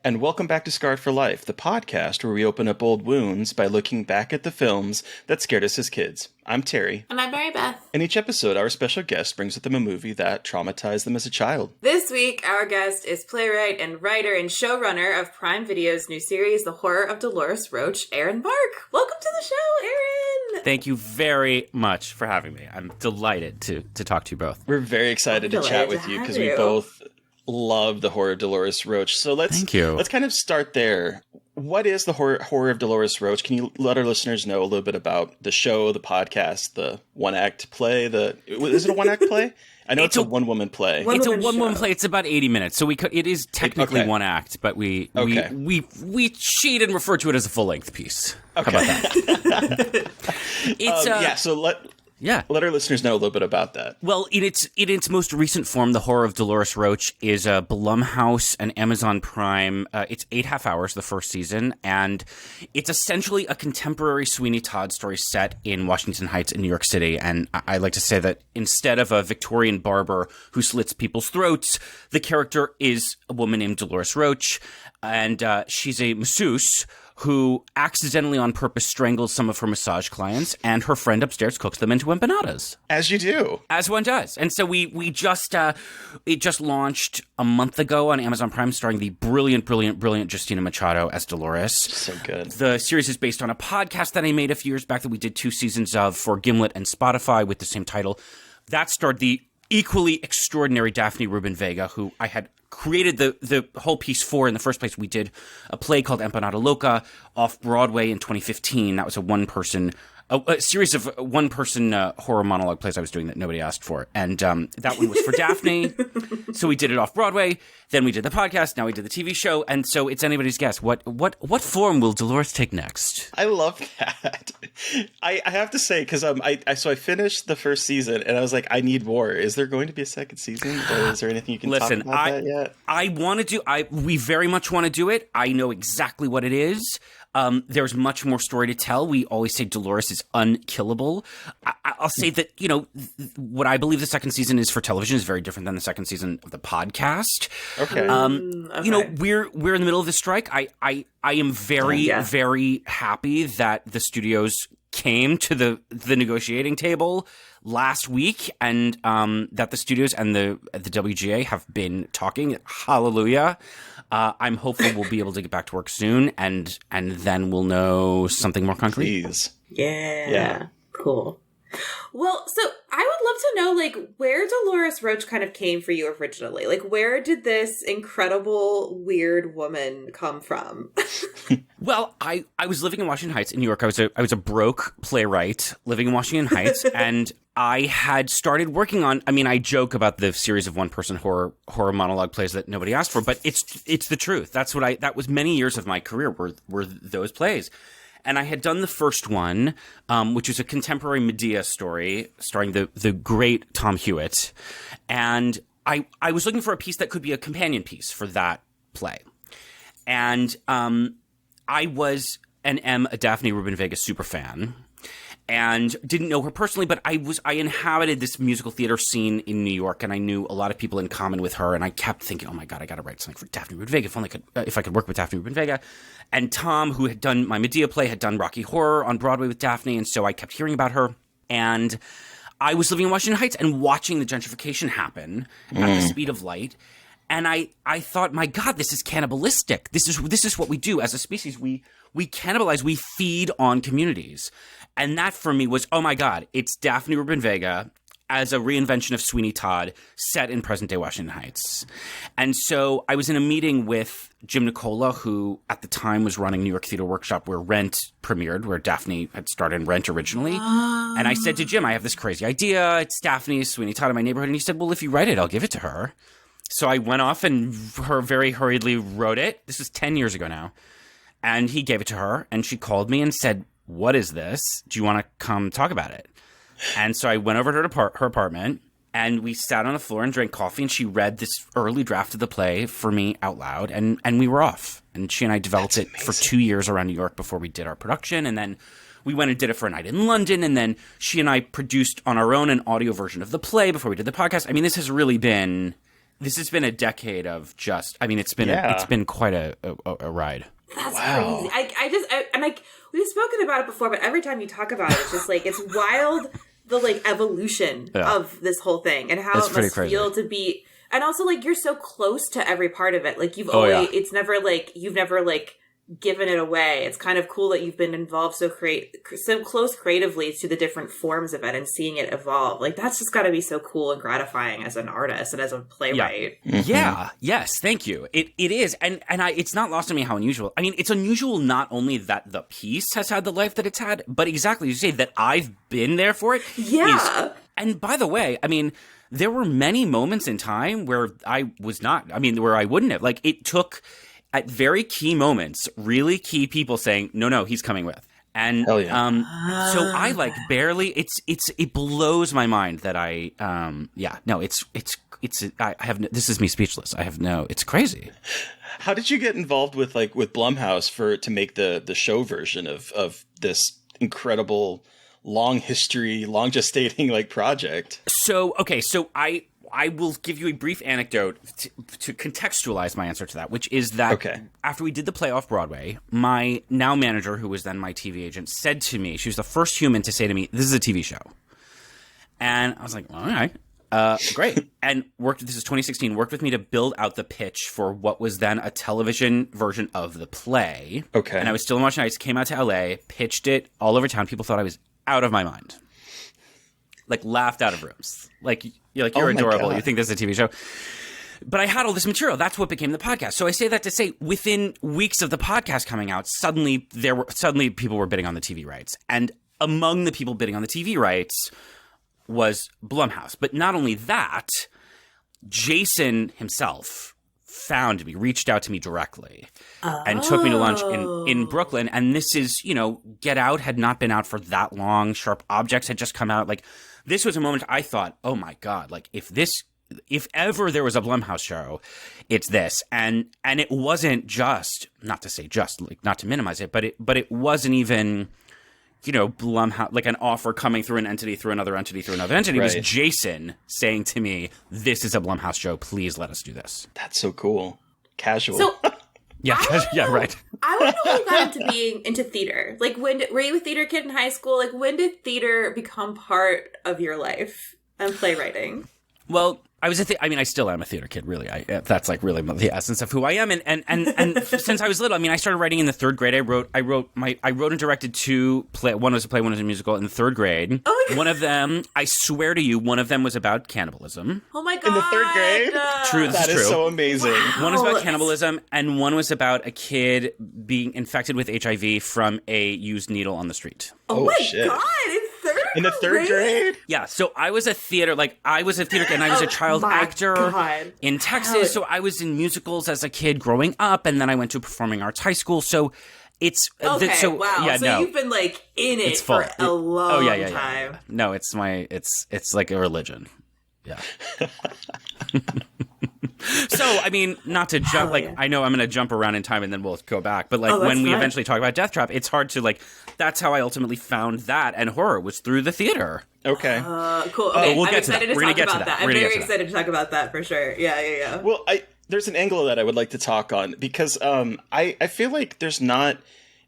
and welcome back to Scarred for Life, the podcast where we open up old wounds by looking back at the films that scared us as kids. I'm Terry. And I'm Mary Beth. In each episode, our special guest brings with them a movie that traumatized them as a child. This week, our guest is playwright and writer and showrunner of Prime Video's new series, The Horror of Dolores Roach, Aaron Bark. Welcome to the show, Aaron! Thank you very much for having me. I'm delighted to talk to you both. We're very excited to chat with you because we both love The Horror of Dolores Roach. So let's kind of start there. What is The Horror of Dolores Roach? Can you let our listeners know a little bit about the show, the podcast, the one-act play? Is it a one-act play? I know it's a one-woman play. It's a one-woman play. It's about 80 minutes, so it is technically one act, but we cheat and refer to it as a full-length piece. Okay. How about that? Let our listeners know a little bit about that. Well, in its most recent form, The Horror of Dolores Roach is a Blumhouse and Amazon Prime. It's 8.5 hours, the first season, and it's essentially a contemporary Sweeney Todd story set in Washington Heights in New York City. And I like to say that instead of a Victorian barber who slits people's throats, the character is a woman named Dolores Roach, and she's a masseuse who accidentally on purpose strangles some of her massage clients, and her friend upstairs cooks them into empanadas. As you do. As one does. And so it just launched a month ago on Amazon Prime, starring the brilliant Justina Machado as Dolores. So good. The series is based on a podcast that I made a few years back that we did 2 seasons of for Gimlet and Spotify with the same title. That starred the equally extraordinary Daphne Rubin Vega, who I had created the whole piece for in the first place. We did a play called Empanada Loca off Broadway in 2015. That was a series of one-person horror monologue plays I was doing that nobody asked for. And that one was for Daphne. So we did it off Broadway. Then we did the podcast. Now we did the TV show. And so it's anybody's guess. What form will Dolores take next? I love that. I have to say, because I finished the first season and I was like, I need more. Is there going to be a second season? Or is there anything you can talk about that yet? We very much want to do it. I know exactly what it is. There's much more story to tell. We always say Dolores is unkillable. I'll say that, what I believe the second season is for television is very different than the second season of the podcast. Okay. We're in the middle of the strike. I am very happy that the studios came to the negotiating table last week, and that the studios and the WGA have been talking. Hallelujah. I'm hopeful we'll be able to get back to work soon, and then we'll know something more concrete. Please. Yeah. Cool. Well, so I would love to know, where Dolores Roach kind of came for you originally. Where did this incredible, weird woman come from? Well, I was living in Washington Heights in New York. I was a broke playwright living in Washington Heights, and I had started working on. I mean, I joke about the series of one-person horror monologue plays that nobody asked for, but it's the truth. That was many years of my career were those plays. And I had done the first one, which was a contemporary Medea story starring the great Tom Hewitt. And I was looking for a piece that could be a companion piece for that play. And I was and am a Daphne Rubin Vega super fan, and didn't know her personally, but I inhabited this musical theater scene in New York, and I knew a lot of people in common with her, and I kept thinking, oh my God, I got to write something for Daphne Rubin Vega if I could work with Daphne Rubin Vega. And Tom, who had done my Medea play, had done Rocky Horror on Broadway with Daphne, and so I kept hearing about her. And I was living in Washington Heights and watching the gentrification happen at the speed of light. And I thought, my God, this is cannibalistic. This is what we do as a species. We cannibalize. We feed on communities. And that for me was, oh my God, it's Daphne Rubin Vega as a reinvention of Sweeney Todd set in present-day Washington Heights. And so I was in a meeting with Jim Nicola, who at the time was running New York Theater Workshop, where Rent premiered, where Daphne had starred in Rent originally. And I said to Jim, I have this crazy idea. It's Daphne, Sweeney Todd in my neighborhood. And he said, well, if you write it, I'll give it to her. So I went off and very hurriedly wrote it. This was 10 years ago now. And he gave it to her, and she called me and said, what is this? Do you want to come talk about it? And so I went over to her apartment, and we sat on the floor and drank coffee, and she read this early draft of the play for me out loud, and we were off. And she and I developed it for 2 years around New York before we did our production, and then we went and did it for a night in London, and then she and I produced on our own an audio version of the play before we did the podcast. I mean, this has really been this has been a decade of just. I mean, it's been quite a ride. That's crazy. We've spoken about it before, but every time you talk about it, it's just like it's wild. The like evolution of this whole thing and how it must feel to be, and also like you're so close to every part of it. Like you've always, it's never like you've never like given it away. It's kind of cool that you've been involved so close creatively to the different forms of it and seeing it evolve. Like that's just got to be so cool and gratifying as an artist and as a playwright. Yeah. Yeah. Yes. Thank you. It is, and it's not lost on me how unusual. I mean, it's unusual not only that the piece has had the life that it's had, but exactly as you say that I've been there for it. Yeah. And by the way, I mean, there were many moments in time where I was not. I mean, where I wouldn't have. Like it took. At very key moments, really key people saying, no, he's coming with. And so I like barely, it blows my mind that I this is me speechless. It's crazy. How did you get involved with Blumhouse to make the show version of this incredible long history, long gestating like project? So I will give you a brief anecdote to contextualize my answer to that, which is that after we did the play off Broadway, my now manager, who was then my TV agent, said to me, she was the first human to say to me, this is a TV show. And I was like, all right, great. And this is 2016, worked with me to build out the pitch for what was then a television version of the play. Okay. And I was still in Washington Heights, came out to LA, pitched it all over town. People thought I was out of my mind. Like laughed out of rooms. You're adorable. You think this is a TV show. But I had all this material. That's what became the podcast. So I say that to say within weeks of the podcast coming out, suddenly people were bidding on the TV rights. And among the people bidding on the TV rights was Blumhouse. But not only that, Jason himself reached out to me directly and took me to lunch in Brooklyn. And this is, Get Out had not been out for that long. Sharp Objects had just come out. Like, this was a moment I thought, oh my God, like if ever there was a Blumhouse show, it's this. And it wasn't just, not to minimize it, but it wasn't even, Blumhouse, like an offer coming through an entity, through another entity, through another entity. Right. It was Jason saying to me, this is a Blumhouse show. Please let us do this. That's so cool. Casual. So, right. I want to know how you got into being into theater. Like, were you a theater kid in high school? Like, when did theater become part of your life and playwriting? Well, I still am a theater kid, really. That's like really the essence of who I am. And since I was little, I started writing in the third grade. I wrote and directed two play. One was a play, one was a musical in the third grade. Oh my God. One of them, I swear to you, one of them was about cannibalism. Oh my God. In the third grade? True, that is so amazing. Wow. One was about cannibalism, and one was about a kid being infected with HIV from a used needle on the street. Oh my shit. God. In the third grade? Yeah, so I was a theater kid, and I was a child actor in Texas. So I was in musicals as a kid growing up, and then I went to performing arts high school. So it's wow. Yeah, so you've been like in it for a long time. Yeah. No, it's like a religion. Yeah. So, not to jump, I know I'm going to jump around in time and then we'll go back, but when we eventually talk about Deathtrap, it's hard to, that's how I ultimately found that, and horror was through the theater. Okay. Cool. Okay. We'll get to that. We're going to get to that. I'm very excited to talk about that for sure. Yeah. Well, there's an angle that I would like to talk on, because I feel like there's not,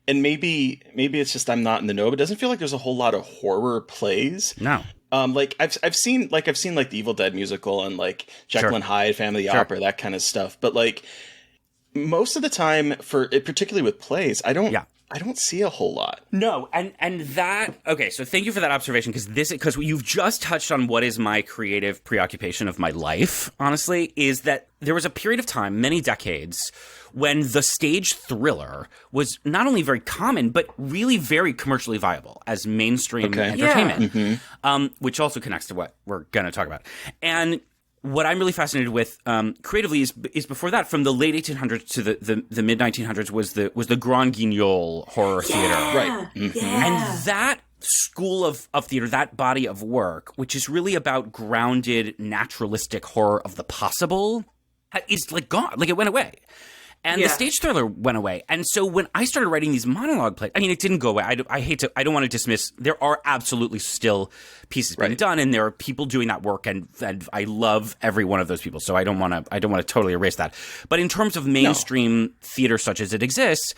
and maybe it's just I'm not in the know, but it doesn't feel like there's a whole lot of horror plays. No. I've seen the Evil Dead musical and Jekyll and Hyde, Family of the Opera, that kind of stuff. But most of the time, particularly with plays, I don't see a whole lot. No, and that okay. So thank you for that observation, because you've just touched on what is my creative preoccupation of my life. Honestly, is that there was a period of time, many decades, when the stage thriller was not only very common, but really very commercially viable as mainstream entertainment, which also connects to what we're going to talk about. And what I'm really fascinated with creatively is before that, from the late 1800s to the mid 1900s, was the Grand Guignol horror theater, right? Yeah. And that school of theater, that body of work, which is really about grounded, naturalistic horror of the possible, is gone. It went away. And the stage thriller went away. And so when I started writing these monologue plays, I mean, it didn't go away. I don't want to dismiss, there are absolutely still pieces being done, and there are people doing that work, and I love every one of those people. So I don't want to totally erase that. But in terms of mainstream theater such as it exists,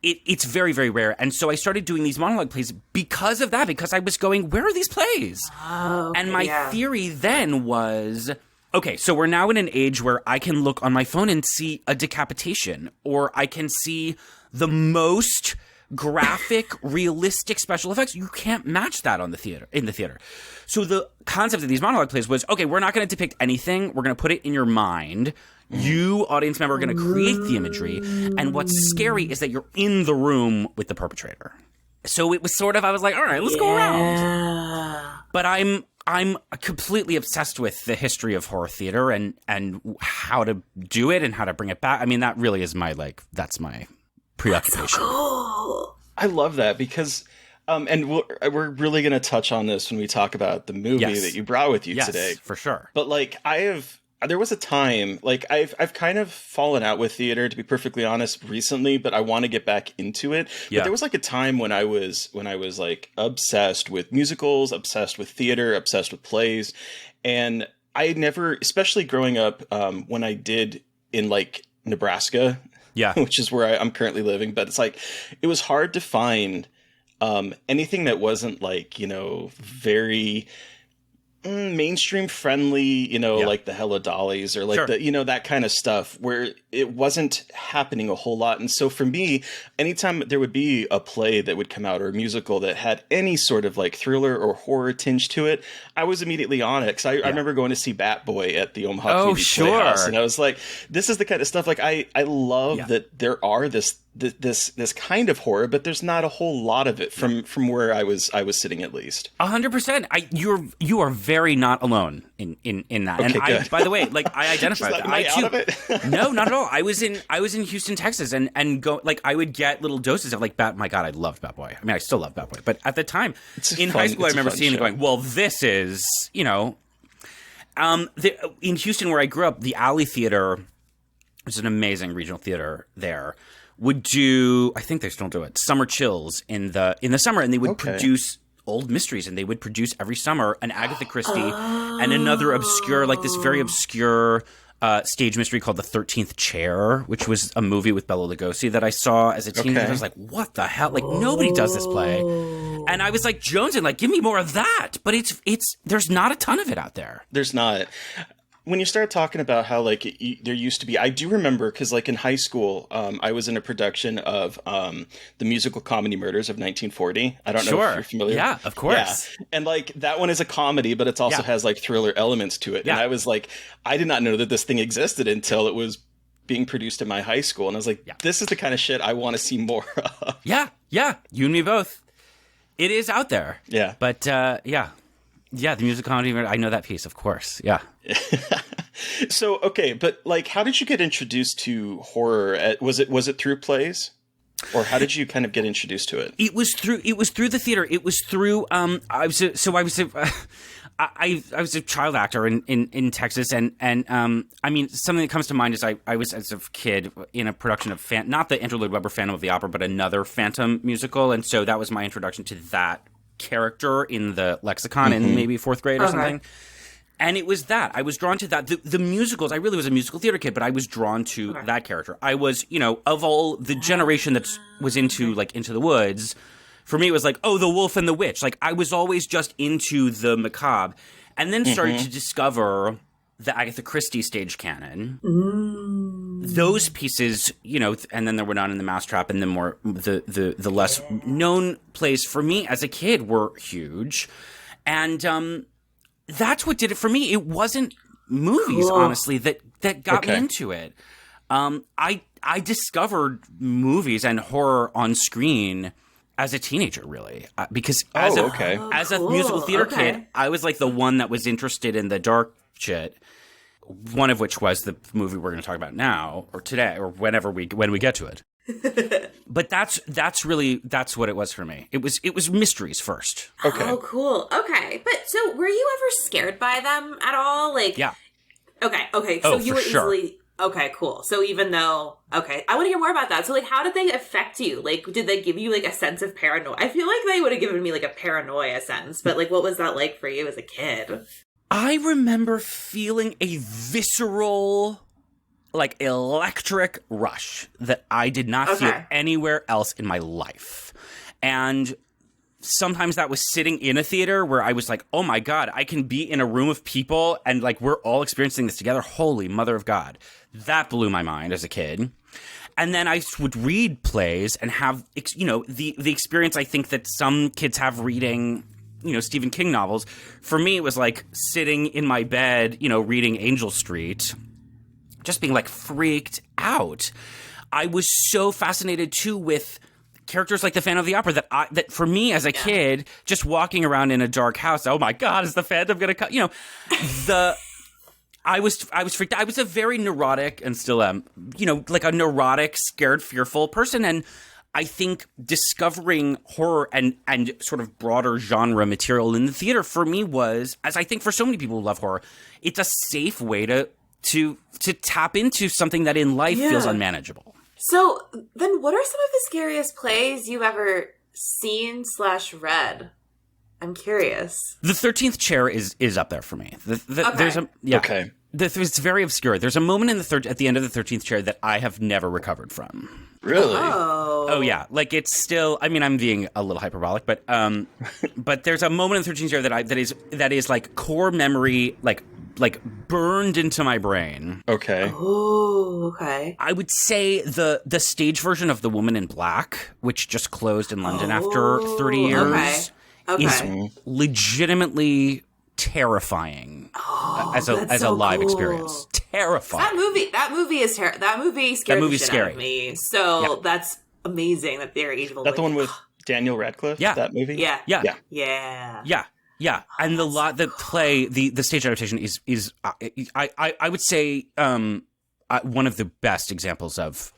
it's very, very rare. And so I started doing these monologue plays because of that, because I was going, where are these plays? And my theory then was, okay, so we're now in an age where I can look on my phone and see a decapitation, or I can see the most graphic, realistic special effects. You can't match that in the theater. So the concept of these monologue plays was, okay, we're not going to depict anything. We're going to put it in your mind. You, audience member, are going to create the imagery. And what's scary is that you're in the room with the perpetrator. So it was sort of, I was like, all right, let's go around. But I'm completely obsessed with the history of horror theater and how to do it and how to bring it back. I mean, that really is that's my preoccupation. That's so cool. I love that because, and we're really going to touch on this when we talk about the movie that you brought with you today. For sure. But like, there was a time, like I've kind of fallen out with theater, to be perfectly honest, recently, but I want to get back into it. But there was like a time when I was like obsessed with musicals, obsessed with theater, obsessed with plays. And I never, especially growing up, when I did in like Nebraska, which is where I'm currently living, but it's like, it was hard to find anything that wasn't like, very mainstream friendly, like the Hella Dollies or like the, that kind of stuff where it wasn't happening a whole lot. And so for me, anytime there would be a play that would come out or a musical that had any sort of like thriller or horror tinge to it, I was immediately on it. Cause I remember going to see Bat Boy at the Omaha Community Playhouse, and I was like, this is the kind of stuff like I love that there are this kind of horror, but there's not a whole lot of it from where I was sitting, at least. 100%. You are very not alone in that. Okay, and good. By the way, like I identify with that. Am I out of it? No, not at all. I was in Houston, Texas, and go like I would get little doses of like my God, I loved Bat Boy. I mean, I still love Bat Boy, but at the time in high school, I remember seeing it going, well, this is in Houston where I grew up, the Alley Theater, which is an amazing regional theater there, would do, I think they still do it, summer chills in the summer, and they would produce old mysteries, and they would produce every summer an Agatha Christie and another obscure, like this very obscure stage mystery called The 13th Chair, which was a movie with Bela Lugosi that I saw as a teenager. I was like, what the hell? Like, nobody does this play. And I was like, jonesing, like, give me more of that. But it's there's not a ton of it out there. There's not. When you start talking about how like there used to be, I do remember because like in high school, I was in a production of the musical comedy Murders of 1940. I don't know if you're familiar. Yeah, of course. Yeah. And like that one is a comedy, but it also has like thriller elements to it. Yeah. And I was like, I did not know that this thing existed until it was being produced in my high school. And I was like, this is the kind of shit I want to see more of. Yeah. You and me both. It is out there. Yeah. But the musical comedy, I know that piece, of course. Yeah. So, okay, but like, how did you get introduced to horror? Was it through plays? Or how did you kind of get introduced to it? It was through the theater. It was through, I was a child actor in Texas, and I mean, something that comes to mind is I was, as a kid, in a production of not the Andrew Lloyd Webber Phantom of the Opera, but another Phantom musical, and so that was my introduction to that character in the lexicon in maybe fourth grade or something. And it was that. I was drawn to that. The musicals, I really was a musical theater kid, but I was drawn to that character. I was, of all the generation that was into, like, Into the Woods, for me it was like, oh, the wolf and the witch. Like, I was always just into the macabre. And then started to discover the Agatha Christie stage canon. Those pieces, and then there were None in the Mousetrap, and then more the less known plays for me as a kid were huge. And that's what did it for me. It wasn't movies, honestly, that got me into it. I discovered movies and horror on screen as a teenager, really, because as a musical theater kid, I was like the one that was interested in the dark shit. One of which was the movie we're going to talk about now, or today, or when we get to it. But that's what it was for me. It was mysteries first. Okay. Oh, cool. Okay, but so were you ever scared by them at all? Like, yeah. Okay. So you were easily Okay, cool. So even though, okay, I want to hear more about that. So, like, how did they affect you? Like, did they give you, like, a sense of paranoia? I feel like they would have given me, like, a paranoia sense, but, like, what was that like for you as a kid? I remember feeling a visceral, like, electric rush that I did not feel anywhere else in my life. And sometimes that was sitting in a theater where I was like, oh my God, I can be in a room of people and like we're all experiencing this together. Holy mother of God. That blew my mind as a kid. And then I would read plays and have, you know, the experience I think that some kids have reading, you know, Stephen King novels. For me, it was like sitting in my bed, you know, reading Angel Street, just being like freaked out. I was so fascinated too with characters like the Phantom of the Opera that for me as a kid, just walking around in a dark house, oh my God, is the Phantom going to come? You know, I was freaked out. I was a very neurotic and still am, you know, like a neurotic, scared, fearful person. And I think discovering horror and sort of broader genre material in the theater for me was, as I think for so many people who love horror, it's a safe way to tap into something that in life feels unmanageable. So then what are some of the scariest plays you've ever seen / read? I'm curious. The 13th Chair is up there for me. There's a Okay. It's very obscure. There's a moment at the end of the 13th Chair that I have never recovered from. Really? Oh yeah. Like it's still. I mean, I'm being a little hyperbolic, but there's a moment in the 13th Chair that is like core memory, like burned into my brain. Okay. Oh, okay. I would say the stage version of The Woman in Black, which just closed in London after 30 years, is legitimately terrifying as a live experience. Terrifying. That movie scared the shit out of me. So that's amazing that they're able. That the one with Daniel Radcliffe? Yeah. That movie? Yeah. And the play, the stage adaptation is I would say one of the best examples of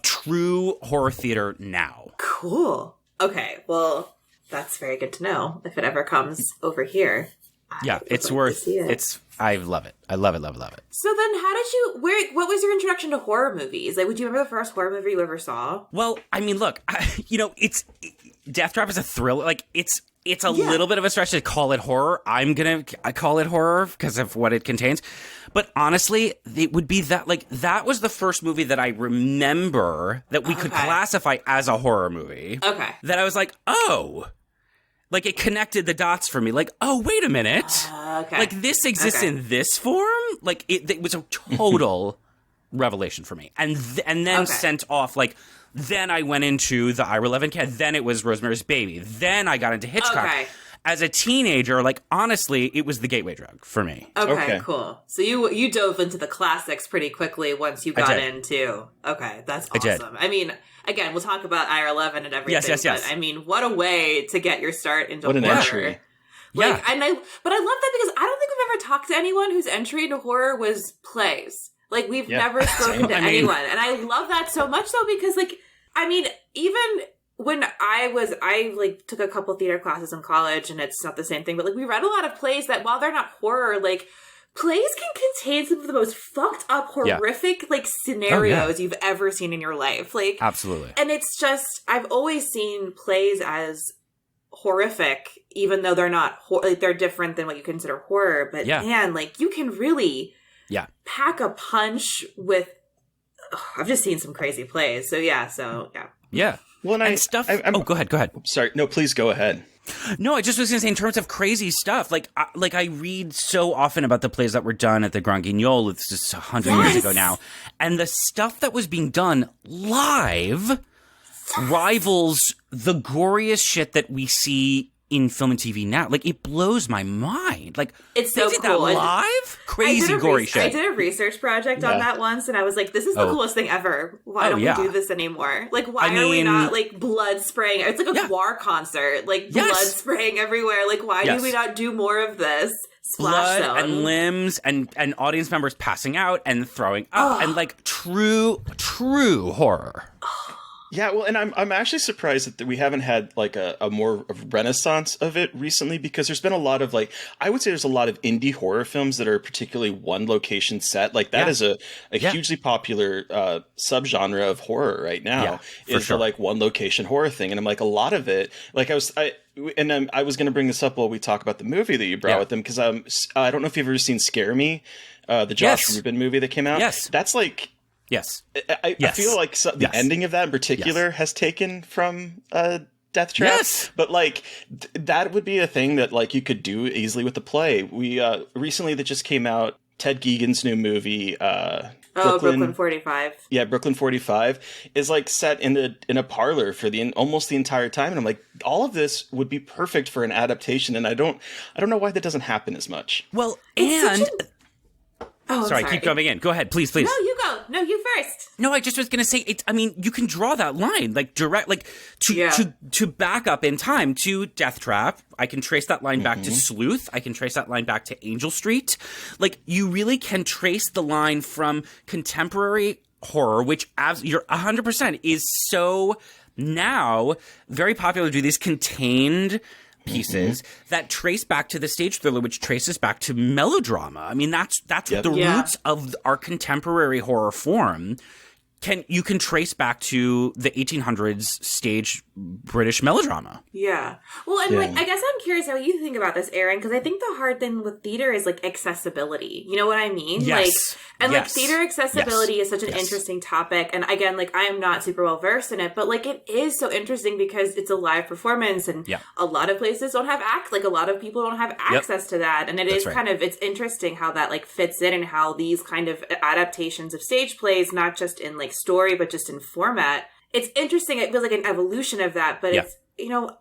true horror theater now. Cool. Okay, well, that's very good to know if it ever comes over here. It's worth it. I love it. I love it. So then what was your introduction to horror movies? Like, would you remember the first horror movie you ever saw? Well, I mean, look, Deathtrap is a thriller. Like, it's a little bit of a stretch to call it horror. I call it horror because of what it contains. But honestly, it would be that was the first movie that I remember that we could classify as a horror movie. Okay. That I was like, oh. Like, it connected the dots for me. Like, oh, wait a minute. Okay. Like, this exists in this form? Like, it was a total revelation for me. And then sent off, like, then I went into the Ira Levin Cat. Then it was Rosemary's Baby. Then I got into Hitchcock. Okay. As a teenager, like, honestly, it was the gateway drug for me. Okay, cool. So you dove into the classics pretty quickly once you got into... Okay, that's awesome. I mean... Again, we'll talk about Ira Levin and everything. Yes. But, I mean, what a way to get your start into horror. What an entry. Like, but I love that because I don't think we've ever talked to anyone whose entry into horror was plays. Like, we've never spoken to anyone. And I love that so much, though, because, like, I mean, even when I took a couple theater classes in college, and it's not the same thing, but, like, we read a lot of plays that, while they're not horror, like, plays can contain some of the most fucked up, horrific, like, scenarios you've ever seen in your life. Like, absolutely. And it's just, I've always seen plays as horrific, even though they're not, like, they're different than what you consider horror. But man, like, you can really pack a punch with, I've just seen some crazy plays. So yeah. Well, go ahead. Sorry. No, please go ahead. No, I just was going to say, in terms of crazy stuff, like I read so often about the plays that were done at the Grand Guignol. It's just 100 years ago now. And the stuff that was being done live rivals the goriest shit that we see in film and TV now. Like, it blows my mind. Like, it's so cool. That live? Crazy gory shit. I did a research project on that once, and I was like, this is the coolest thing ever. Why don't we do this anymore? Like, why are we not, like, blood spraying? It's like a war concert. Like, blood spraying everywhere. Like, why do we not do more of this? Splash blood and limbs and audience members passing out and throwing up and, like, true horror. Yeah, well, and I'm actually surprised that we haven't had like a more of renaissance of it recently, because there's been a lot of like, I would say there's a lot of indie horror films that are particularly one location set. Like that is a hugely popular subgenre of horror right now, is the like one location horror thing. And I'm like, a lot of it, like I was going to bring this up while we talk about the movie that you brought with them, because I don't know if you've ever seen Scare Me, the Josh Rubin movie that came out. Yes. That's like... Yes. I feel like the ending of that in particular has taken from Deathtrap. Yes. But like that would be a thing that like you could do easily with the play. We recently that just came out, Ted Geoghegan's new movie Brooklyn 45. Yeah, Brooklyn 45 is like set in a parlor for almost the entire time, and I'm like, all of this would be perfect for an adaptation, and I don't know why that doesn't happen as much. Well, sorry, keep jumping in. Go ahead, please. No, you go. No, you first. No, I just was going to say, you can draw that line, like direct, like to back up in time to Deathtrap. I can trace that line back to Sleuth. I can trace that line back to Angel Street. Like, you really can trace the line from contemporary horror, which you're 100% is so now very popular to do these contained pieces that trace back to the stage thriller, which traces back to melodrama. I mean, that's the roots of our contemporary horror form. You can trace back to the 1800s stage British melodrama. Yeah. Well, and like, I guess I'm curious how you think about this, Aaron, because I think the hard thing with theater is like accessibility. You know what I mean? Yes. Like theater accessibility is such an interesting topic. And again, like I am not super well versed in it, but like it is so interesting because it's a live performance, and a lot of places don't have a lot of people don't have access to that. And it's interesting how that like fits in, and how these kind of adaptations of stage plays, not just in like story, but just in format. It's interesting. It feels like an evolution of that, but it's,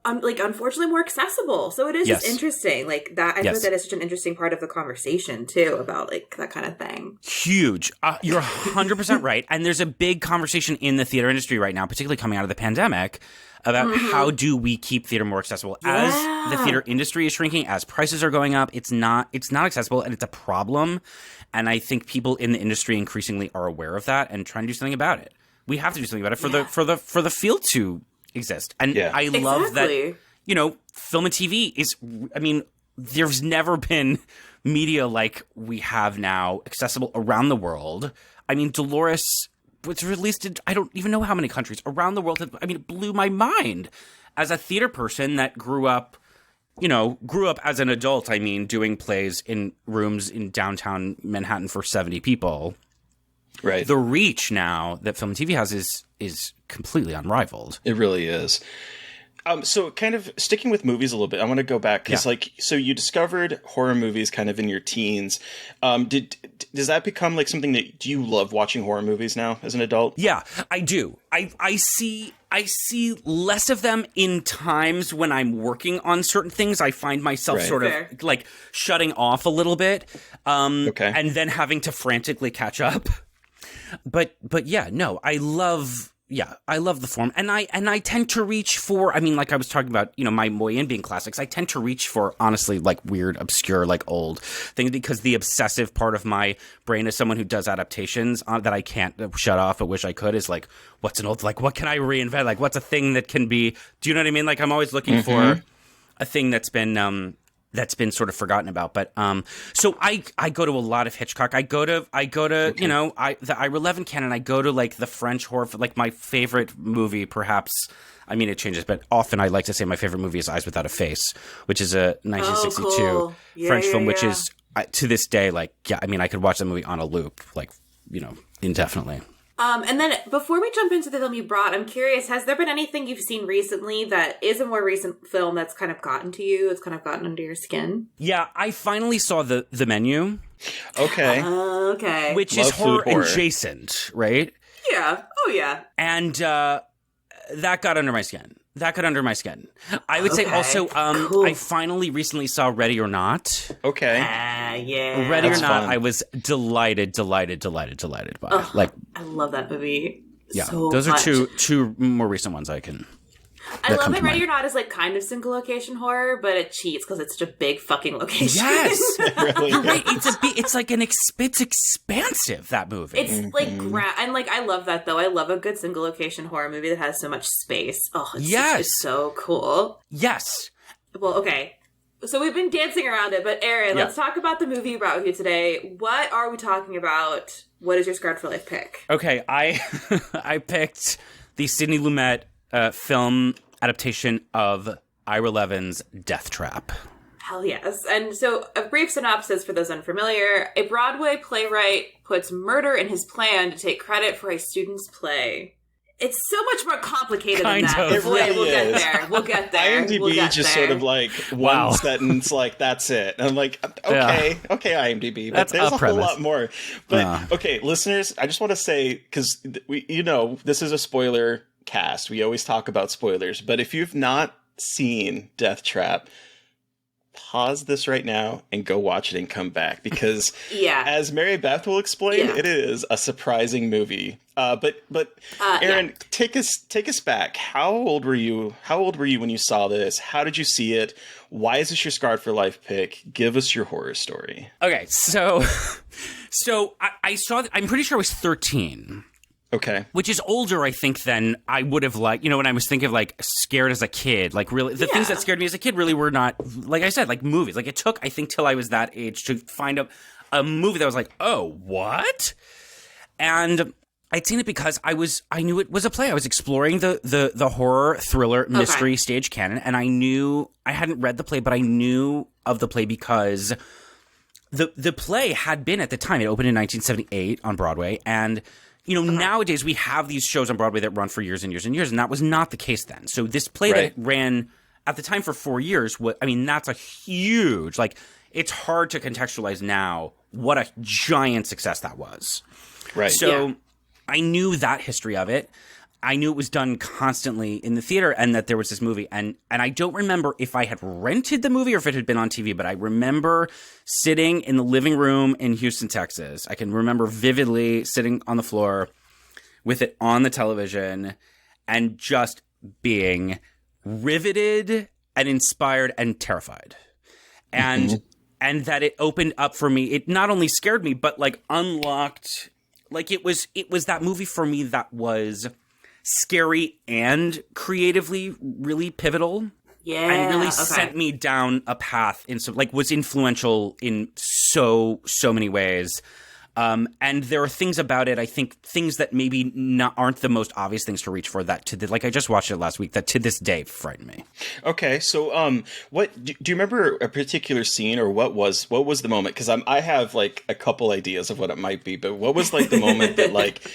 unfortunately more accessible. So it is just interesting. Like that, I feel like that is such an interesting part of the conversation too, about like that kind of thing. Huge. You're 100% right. And there's a big conversation in the theater industry right now, particularly coming out of the pandemic, about how do we keep theater more accessible. As the theater industry is shrinking, as prices are going up, it's not accessible, and it's a problem. And I think people in the industry increasingly are aware of that and trying to do something about it. We have to do something about it for the field to exist. And I love that, film and TV is, there's never been media like we have now accessible around the world. I mean, Dolores was released in, I don't even know how many countries around the world. It blew my mind as a theater person that grew up as an adult, doing plays in rooms in downtown Manhattan for 70 people. Right. The reach now that film and TV has is completely unrivaled. It really is. So kind of sticking with movies a little bit, I want to go back because so you discovered horror movies kind of in your teens. Does that become like something do you love watching horror movies now as an adult? Yeah, I do. I see less of them in times when I'm working on certain things. I find myself sort of like shutting off a little bit, and then having to frantically catch up. But yeah, no, I love the form, and I tend to reach for, like I was talking about, my way in being classics. I tend to reach for honestly like weird, obscure, like old things, because the obsessive part of my brain as someone who does adaptations that I can't shut off. I wish I could. Is like, what's an old, like what can I reinvent? Like what's a thing that can be? Do you know what I mean? Like I'm always looking for a thing that's been sort of forgotten about. But so I go to a lot of Hitchcock. I go to the Ira Levin canon. I go to like the French horror, like my favorite movie perhaps. It changes, but often I like to say my favorite movie is Eyes Without a Face, which is a 1962 French film, which is to this day, like, I could watch that movie on a loop, like, indefinitely. And then before we jump into the film you brought, I'm curious, has there been anything you've seen recently that is a more recent film that's kind of gotten to you? It's kind of gotten under your skin? Yeah, I finally saw the Menu. Okay. Okay. Which is horror adjacent, right? Yeah. Oh, yeah. And that got under my skin. I would say also, cool. I finally recently saw Ready or Not. Okay. Yeah. Ready or Not, fun. I was delighted by. I love that movie. Yeah, so those much. are two more recent ones I can. I love that Ready or Not is like kind of single location horror, but it cheats because it's such a big fucking location. Yes, really you're right. It's like it's expansive, that movie. It's like and like I love that though. I love a good single location horror movie that has so much space. Oh, it's so cool. Yes. Well, okay. So we've been dancing around it, but Aaron, let's talk about the movie you brought with you today. What are we talking about? What is your Scarred for Life pick? Okay, I picked the Sidney Lumet film adaptation of Ira Levin's Deathtrap. Hell yes. And so a brief synopsis for those unfamiliar. A Broadway playwright puts murder in his plan to take credit for a student's play. It's so much more complicated than that. It really we'll get there. We'll get there. IMDb just sort of like one sentence, like that's it. And I'm like, okay, IMDb, but there's a whole lot more. But okay, listeners, I just want to say, because this is a spoiler cast. We always talk about spoilers, but if you've not seen Deathtrap, pause this right now and go watch it and come back, because as Mary Beth will explain, it is a surprising movie. But Aaron, take us back. How old were you when you saw this? How did you see it? Why is this your Scarred for Life pick? Give us your horror story. Okay, so I saw I'm pretty sure I was 13. Okay. Which is older, I think, than I would have liked. When I was thinking of, like, scared as a kid. Like, really, the things that scared me as a kid really were not, like I said, like, movies. Like, it took, I think, till I was that age to find a movie that was like, oh, what? And I'd seen it because I knew it was a play. I was exploring the horror, thriller, mystery stage canon. And I hadn't read the play, but I knew of the play because the play had been, at the time, it opened in 1978 on Broadway. And nowadays we have these shows on Broadway that run for years and years and years, and that was not the case then. So this play that ran at the time for 4 years, that's a huge, like, it's hard to contextualize now what a giant success that was. Right. So I knew that history of it. I knew it was done constantly in the theater and that there was this movie. And I don't remember if I had rented the movie or if it had been on TV, but I remember sitting in the living room in Houston, Texas. I can remember vividly sitting on the floor with it on the television and just being riveted and inspired and terrified. And that it opened up for me. It not only scared me, but like unlocked, like it was that movie for me that was scary and creatively really pivotal. And really sent me down a path was influential in so many ways. And there are things about it, I think, things that maybe aren't the most obvious things to reach for, that like I just watched it last week, that to this day frighten me. Okay, so what do you remember a particular scene, or what was the moment? Because I have like a couple ideas of what it might be, but what was like the moment that like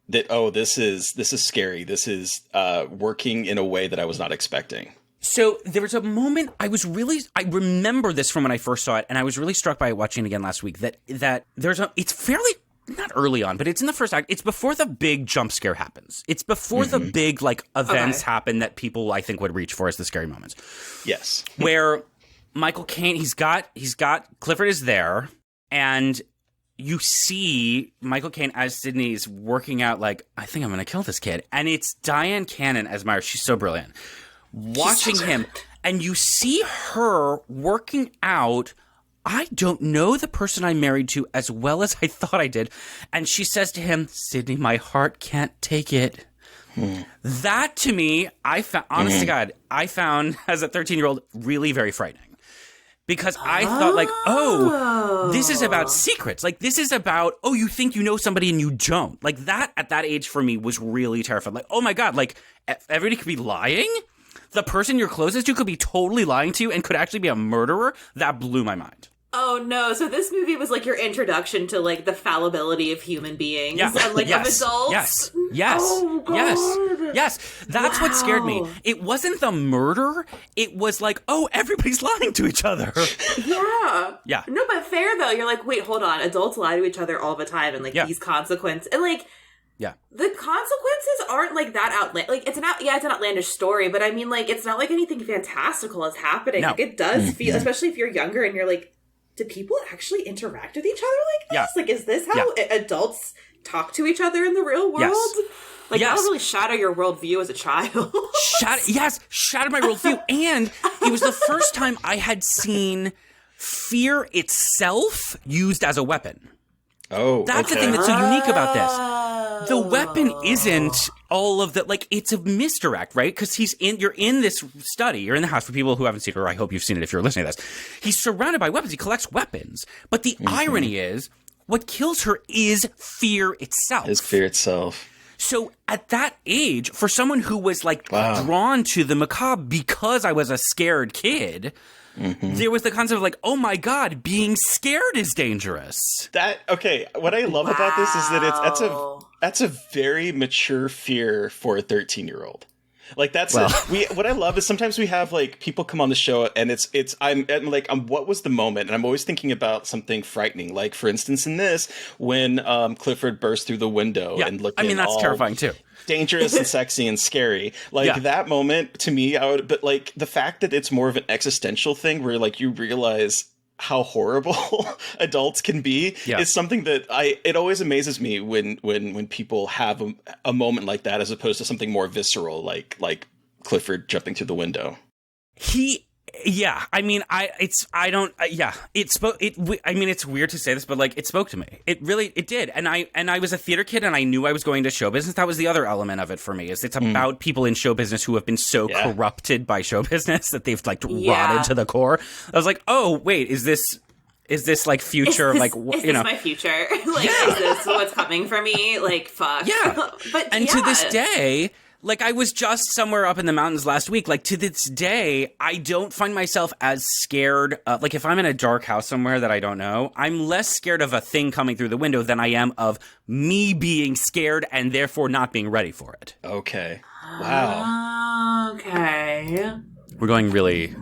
that, oh, this is scary, this is working in a way that I was not expecting? So there was a moment I remember this from when I first saw it, and I was really struck by it watching it again last week, that it's fairly, not early on, but it's in the first act. It's before the big jump scare happens. It's before the big like events happen that people I think would reach for as the scary moments. Yes. Where Michael Caine, he's got Clifford is there, and you see Michael Caine as Sydney's working out like, I think I'm going to kill this kid. And it's Diane Cannon as Myra. She's so brilliant. Watching him, and you see her working out, I don't know the person I'm married to as well as I thought I did. And she says to him, Sydney, my heart can't take it. That to me, I found, honest to God, I found as a 13-year-old really very frightening. Because I thought like, oh, this is about secrets. Like, this is about, oh, you think you know somebody and you don't. Like, that at that age for me was really terrifying. Like, oh my God, like, everybody could be lying? The person you're closest to could be totally lying to you and could actually be a murderer? That blew my mind. Oh no, so this movie was like your introduction to like the fallibility of human beings and like of adults? Yes. Oh, God. Yes. That's what scared me. It wasn't the murder. It was like, oh, everybody's lying to each other. Yeah. No, but fair though. You're like, wait, hold on. Adults lie to each other all the time, and like these consequences, and like, the consequences aren't like that outlandish. Like, it's an outlandish story, but I mean, like, it's not like anything fantastical is happening. No. Like, it does feel, especially if you're younger and you're like, do people actually interact with each other like this? Like, is this how adults talk to each other in the real world. Yes. Like, that'll really shatter your worldview as a child. Shattered my worldview. And it was the first time I had seen fear itself used as a weapon. Oh, that's the thing that's so unique about this. The weapon isn't all of the, like, it's a misdirect, right? Because you're in this study, you're in the house. For people who haven't seen it, or I hope you've seen it if you're listening to this, he's surrounded by weapons. He collects weapons. But the irony is, what kills her is fear itself. Is fear itself. So at that age, for someone who was like drawn to the macabre because I was a scared kid, there was the concept of like, oh my God, being scared is dangerous. What I love about this is that that's a very mature fear for a 13-year-old. Like what I love is sometimes we have like people come on the show and I'm like, what was the moment? And I'm always thinking about something frightening. Like for instance, in this, when Clifford burst through the window and looking, that's terrifying too. Dangerous and sexy and scary. Like that moment to me, but like the fact that it's more of an existential thing where like you realize how horrible adults can be is something that it always amazes me when people have a moment like that as opposed to something more visceral like Clifford jumping through the window. It's weird to say this, but like it spoke to me. It did. And I was a theater kid and I knew I was going to show business. That was the other element of it for me, is it's about people in show business who have been so corrupted by show business that they've like rotted to the core. I was like, oh wait, is this like future? Is this my future? Like, is this what's coming for me? Like, fuck. Yeah. To this day, like, I was just somewhere up in the mountains last week. Like, to this day, I don't find myself as scared of, like, if I'm in a dark house somewhere that I don't know, I'm less scared of a thing coming through the window than I am of me being scared and therefore not being ready for it. Okay. Wow. Okay. We're going really...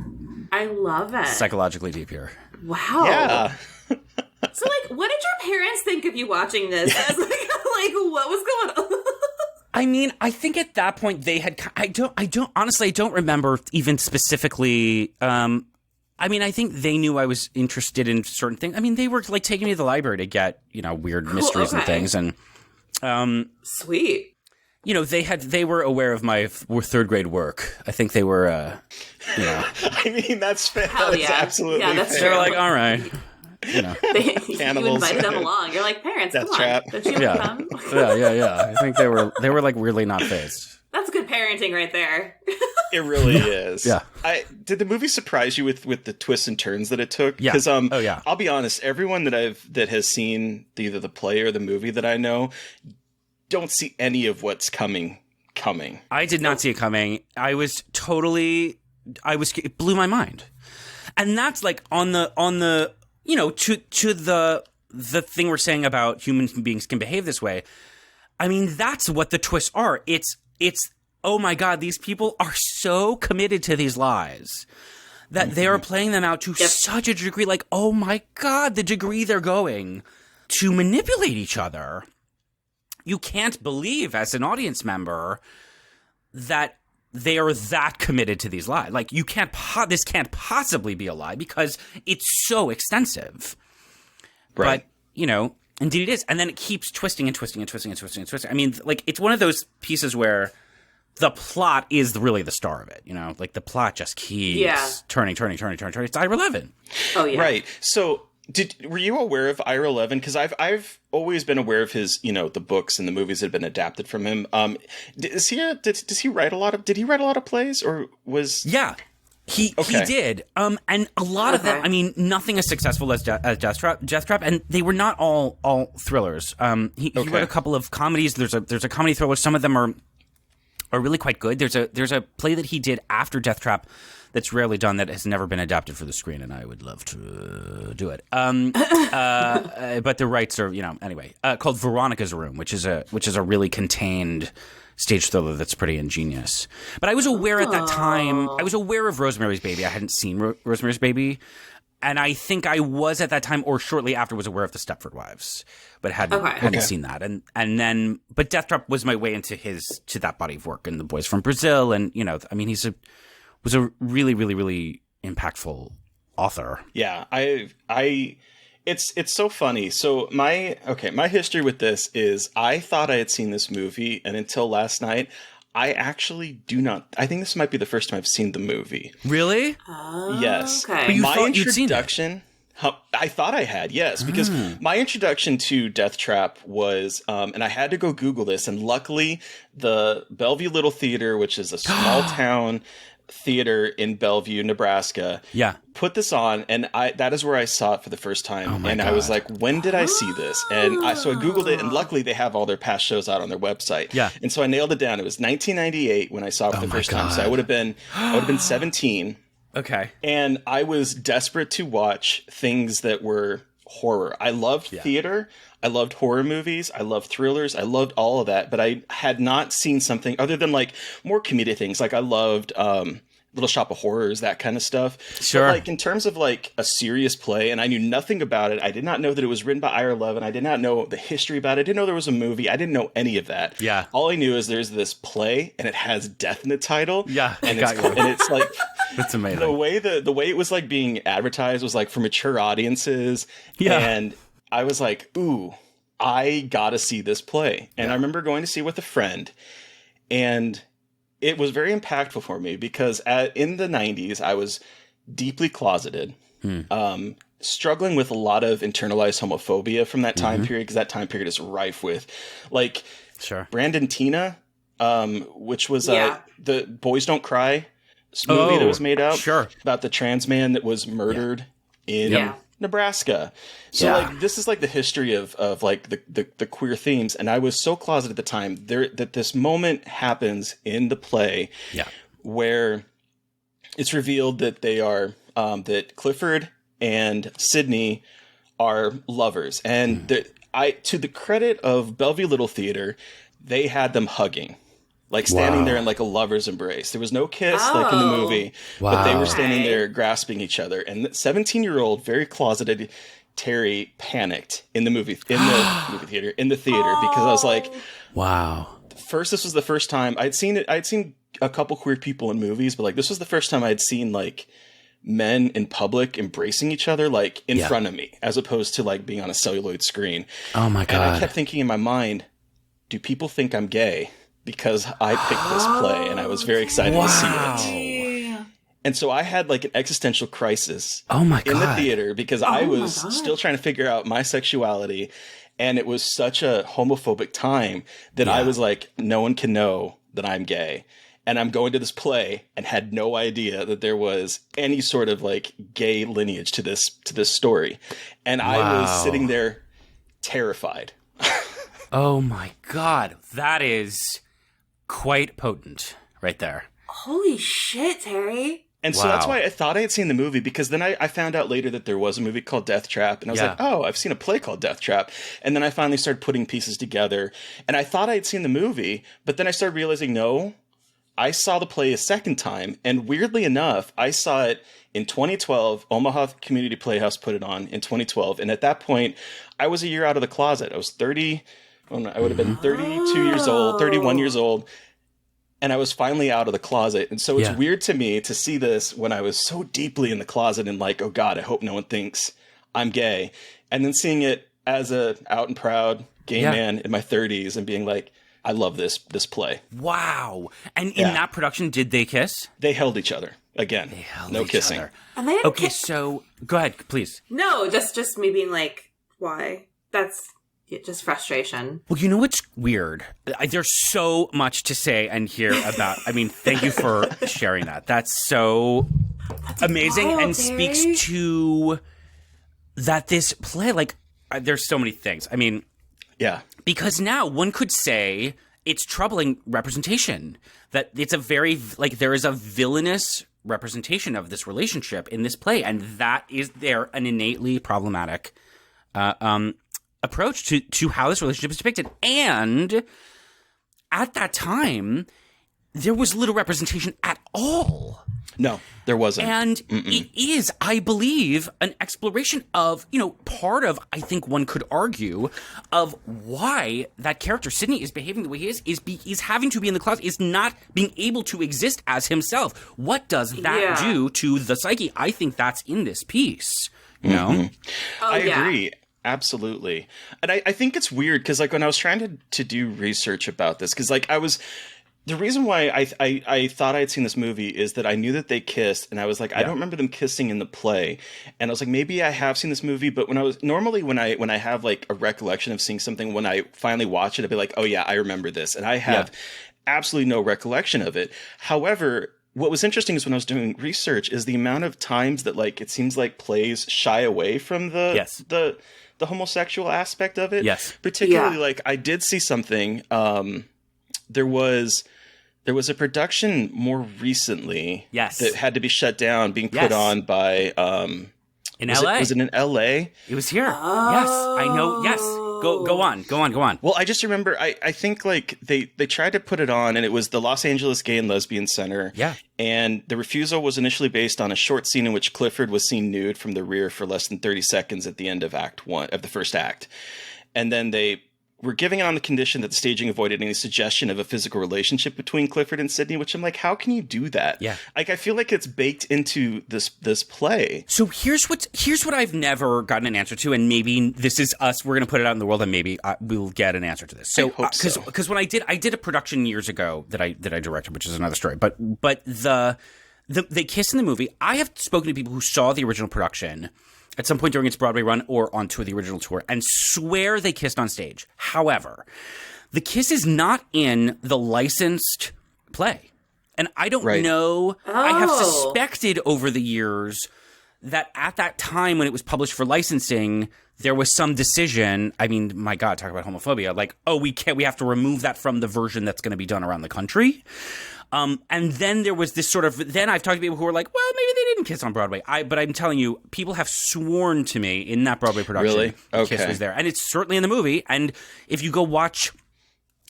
I love it. Psychologically deep here. Wow. Yeah. So, like, what did your parents think of you watching this? As, like, what was going on? I mean, I think at that point they had. I don't remember even specifically. I mean, I think they knew I was interested in certain things. I mean, they were like taking me to the library to get weird mysteries and things, and sweet. They were aware of my third grade work. I think they were. I mean, that's fair. Hell that's absolutely that's fair. They were like, all right. You invited them along. You're like, parents, come on. Don't you come? Yeah. I think they were like really not phased. That's good parenting right there. It really is. Yeah. Did the movie surprise you with the twists and turns that it took? Yeah. Because yeah. I'll be honest, everyone that has seen either the play or the movie that I know don't see any of what's coming. I did not see it coming. It blew my mind. And that's like on the to the thing we're saying about human beings can behave this way. I mean, that's what the twists are. It's oh my God, these people are so committed to these lies that they are playing them out to such a degree. Like, oh my God, the degree they're going to manipulate each other. You can't believe as an audience member that they are that committed to these lies. Like, this can't possibly be a lie because it's so extensive. Right. But, indeed it is. And then it keeps twisting and twisting and twisting and twisting and twisting. I mean, like, it's one of those pieces where the plot is really the star of it, Like, the plot just keeps turning. It's Ira Levin. Oh, yeah. Right. So... Were you aware of Ira Levin? Because I've always been aware of his, the books and the movies that have been adapted from him. Does he write a lot of plays, or was? Yeah, he did. And a lot of them. I mean, nothing as successful as Deathtrap, and they were not all thrillers. He wrote a couple of comedies. There's a comedy thriller. Some of them are really quite good. There's a play that he did after Deathtrap that's rarely done, that has never been adapted for the screen, and I would love to do it. But the rights are, anyway, called Veronica's Room, which is a really contained stage thriller that's pretty ingenious. But I was aware at that time, I was aware of Rosemary's Baby. I hadn't seen Rosemary's Baby, and I think I was at that time or shortly after was aware of the Stepford Wives, but hadn't seen that. And then, but Deathtrap was my way into that body of work, and The Boys from Brazil, and I mean, was a really, really, really impactful author. Yeah, It's so funny. So my history with this is I thought I had seen this movie, and until last night, I actually do not. I think this might be the first time I've seen the movie. Really? Oh, Yes. okay. But you My thought you'd seen it. introduction. I thought I had, yes, because my introduction to Deathtrap was, and I had to go Google this, and luckily the Bellevue Little Theater, which is a small town theater in Bellevue, Nebraska, put this on, and that is where I saw it for the first time, and God. I was like, when did I see this? And so I Googled it, and luckily they have all their past shows out on their website. Yeah. And so I nailed it down. It was 1998 when I saw it for the first time, so I would have been 17. Okay. And I was desperate to watch things that were horror. I loved theater. I loved horror movies. I loved thrillers. I loved all of that. But I had not seen something other than like more comedic things. Like I loved Little Shop of Horrors, that kind of stuff. Sure. But like in terms of like a serious play, and I knew nothing about it. I did not know that it was written by Ira Levin. I did not know the history about it. I didn't know there was a movie. I didn't know any of that. Yeah. All I knew is there's this play, and it has death in the title. Yeah. And it's like that's amazing. The way it was like being advertised was like for mature audiences. Yeah. And I was like, ooh, I gotta see this play. And I remember going to see it with a friend, and it was very impactful for me because in the 90s, I was deeply closeted, struggling with a lot of internalized homophobia from that time period, because that time period is rife with, like, Brandon Tina, which was the Boys Don't Cry movie that was made out about the trans man that was murdered in Nebraska. So like this is like the history of like the queer themes, and I was so closeted at the time that this moment happens in the play where it's revealed that they are that Clifford and Sydney are lovers, and to the credit of Bellevue Little Theater, they had them hugging. Like standing there in like a lover's embrace. There was no kiss like in the movie, but they were standing there grasping each other. And 17-year-old, very closeted Terry panicked in the movie theater, because I was like, wow. First, this was the first time I'd seen it. I'd seen a couple queer people in movies, but like this was the first time I'd seen like men in public embracing each other like in front of me, as opposed to like being on a celluloid screen. Oh my God. And I kept thinking in my mind, do people think I'm gay? Because I picked this play, and I was very excited to see it. And so I had like an existential crisis in the theater, because I was still trying to figure out my sexuality, and it was such a homophobic time that I was like, no one can know that I'm gay. And I'm going to this play and had no idea that there was any sort of like gay lineage to this story. And I was sitting there terrified. Oh my God. That is quite potent right there. Holy shit, Terry. And so that's why I thought I had seen the movie, because then I found out later that there was a movie called Deathtrap, and I was like, oh, I've seen a play called Deathtrap. And then I finally started putting pieces together, and I thought I had seen the movie, but then I started realizing, no, I saw the play a second time, and weirdly enough, I saw it in 2012. Omaha Community Playhouse put it on in 2012, and at that point, I was a year out of the closet. I was 30... I would have been 32 years old, 31 years old, and I was finally out of the closet. And so it's weird to me to see this when I was so deeply in the closet and like, oh God, I hope no one thinks I'm gay. And then seeing it as a out and proud gay man in my 30s and being like, I love this play. Wow. And in that production, did they kiss? They held each other. Again, no kissing. Okay, so go ahead, please. No, just me being like, why? That's... just frustration. Well, you know what's weird? There's so much to say and hear about. I mean, thank you for sharing that. That's so amazing and speaks to that this play, like, there's so many things. I mean, because now one could say it's troubling representation. That it's a very, like, there is a villainous representation of this relationship in this play, and that is an innately problematic approach to how this relationship is depicted. And at that time, there was little representation at all. No, there wasn't. And it is, I believe, an exploration of, part of, I think one could argue, of why that character, Sydney, is behaving the way he is having to be in the closet, is not being able to exist as himself. What does that do to the psyche? I think that's in this piece. You know? Oh, I agree. Absolutely. And I think it's weird because like when I was trying to do research about this, because like the reason why I thought I had seen this movie is that I knew that they kissed, and I was like, I don't remember them kissing in the play, and I was like, maybe I have seen this movie, but when I have like a recollection of seeing something, when I finally watch it, I'd be like, oh yeah, I remember this, and I have absolutely no recollection of it. However, what was interesting is when I was doing research is the amount of times that like it seems like plays shy away from the homosexual aspect of it. Yes, particularly like I did see something. There was a production more recently that had to be shut down, being put on by in LA. Was it in LA? It was here. Oh. Yes, I know. Yes, go on. Well, I just remember I think like they tried to put it on, and it was the Los Angeles Gay and Lesbian Center. Yeah, and the refusal was initially based on a short scene in which Clifford was seen nude from the rear for less than 30 seconds at the end of Act 1 of the first act, and then they were giving it on the condition that the staging avoided any suggestion of a physical relationship between Clifford and Sydney, which I'm like, how can you do that? Yeah. Like, I feel like it's baked into this play. So here's what I've never gotten an answer to, and maybe this is us, we're going to put it out in the world, and maybe we'll get an answer to this. So, because when I did a production years ago that I directed, which is another story, but they kiss in the movie. I have spoken to people who saw the original production at some point during its Broadway run or on tour, the original tour, and swear they kissed on stage. However, the kiss is not in the licensed play. And I don't know. Oh. I have suspected over the years that at that time when it was published for licensing, there was some decision. I mean, my God, talk about homophobia. Like, oh, we have to remove that from the version that's going to be done around the country. And then there was this sort of, then I've talked to people who were like, well, maybe they didn't kiss on Broadway. But I'm telling you, people have sworn to me in that Broadway production, the kiss was there. And it's certainly in the movie. And if you go watch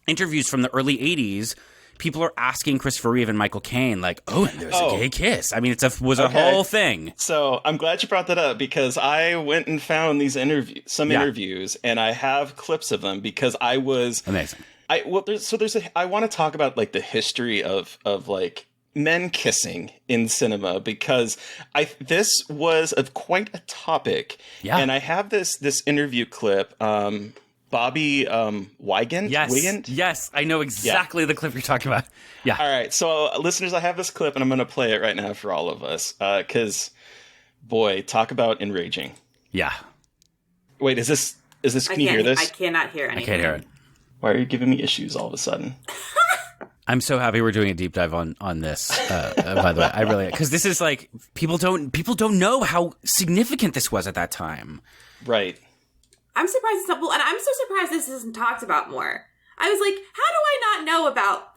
interviews from the early 80s, people are asking Christopher Reeve and Michael Caine, like, oh, and there's a gay kiss. I mean, it was a whole thing. So I'm glad you brought that up, because I went and found these interviews, and I have clips of them because I was... Amazing. I want to talk about like the history of like men kissing in cinema, because this was quite a topic. Yeah. And I have this interview clip. Bobby Wygant? Yes, I know exactly the clip you're talking about. Yeah. All right, so listeners, I have this clip, and I'm going to play it right now for all of us, because, boy, talk about enraging. Yeah. Wait, is this? Can you hear this? I cannot hear anything. I can't hear it. Why are you giving me issues all of a sudden? I'm so happy we're doing a deep dive on this. By the way, I really, because this is like people don't know how significant this was at that time. Right. I'm surprised it's not, and I'm so surprised this isn't talked about more. I was like, how do I not know about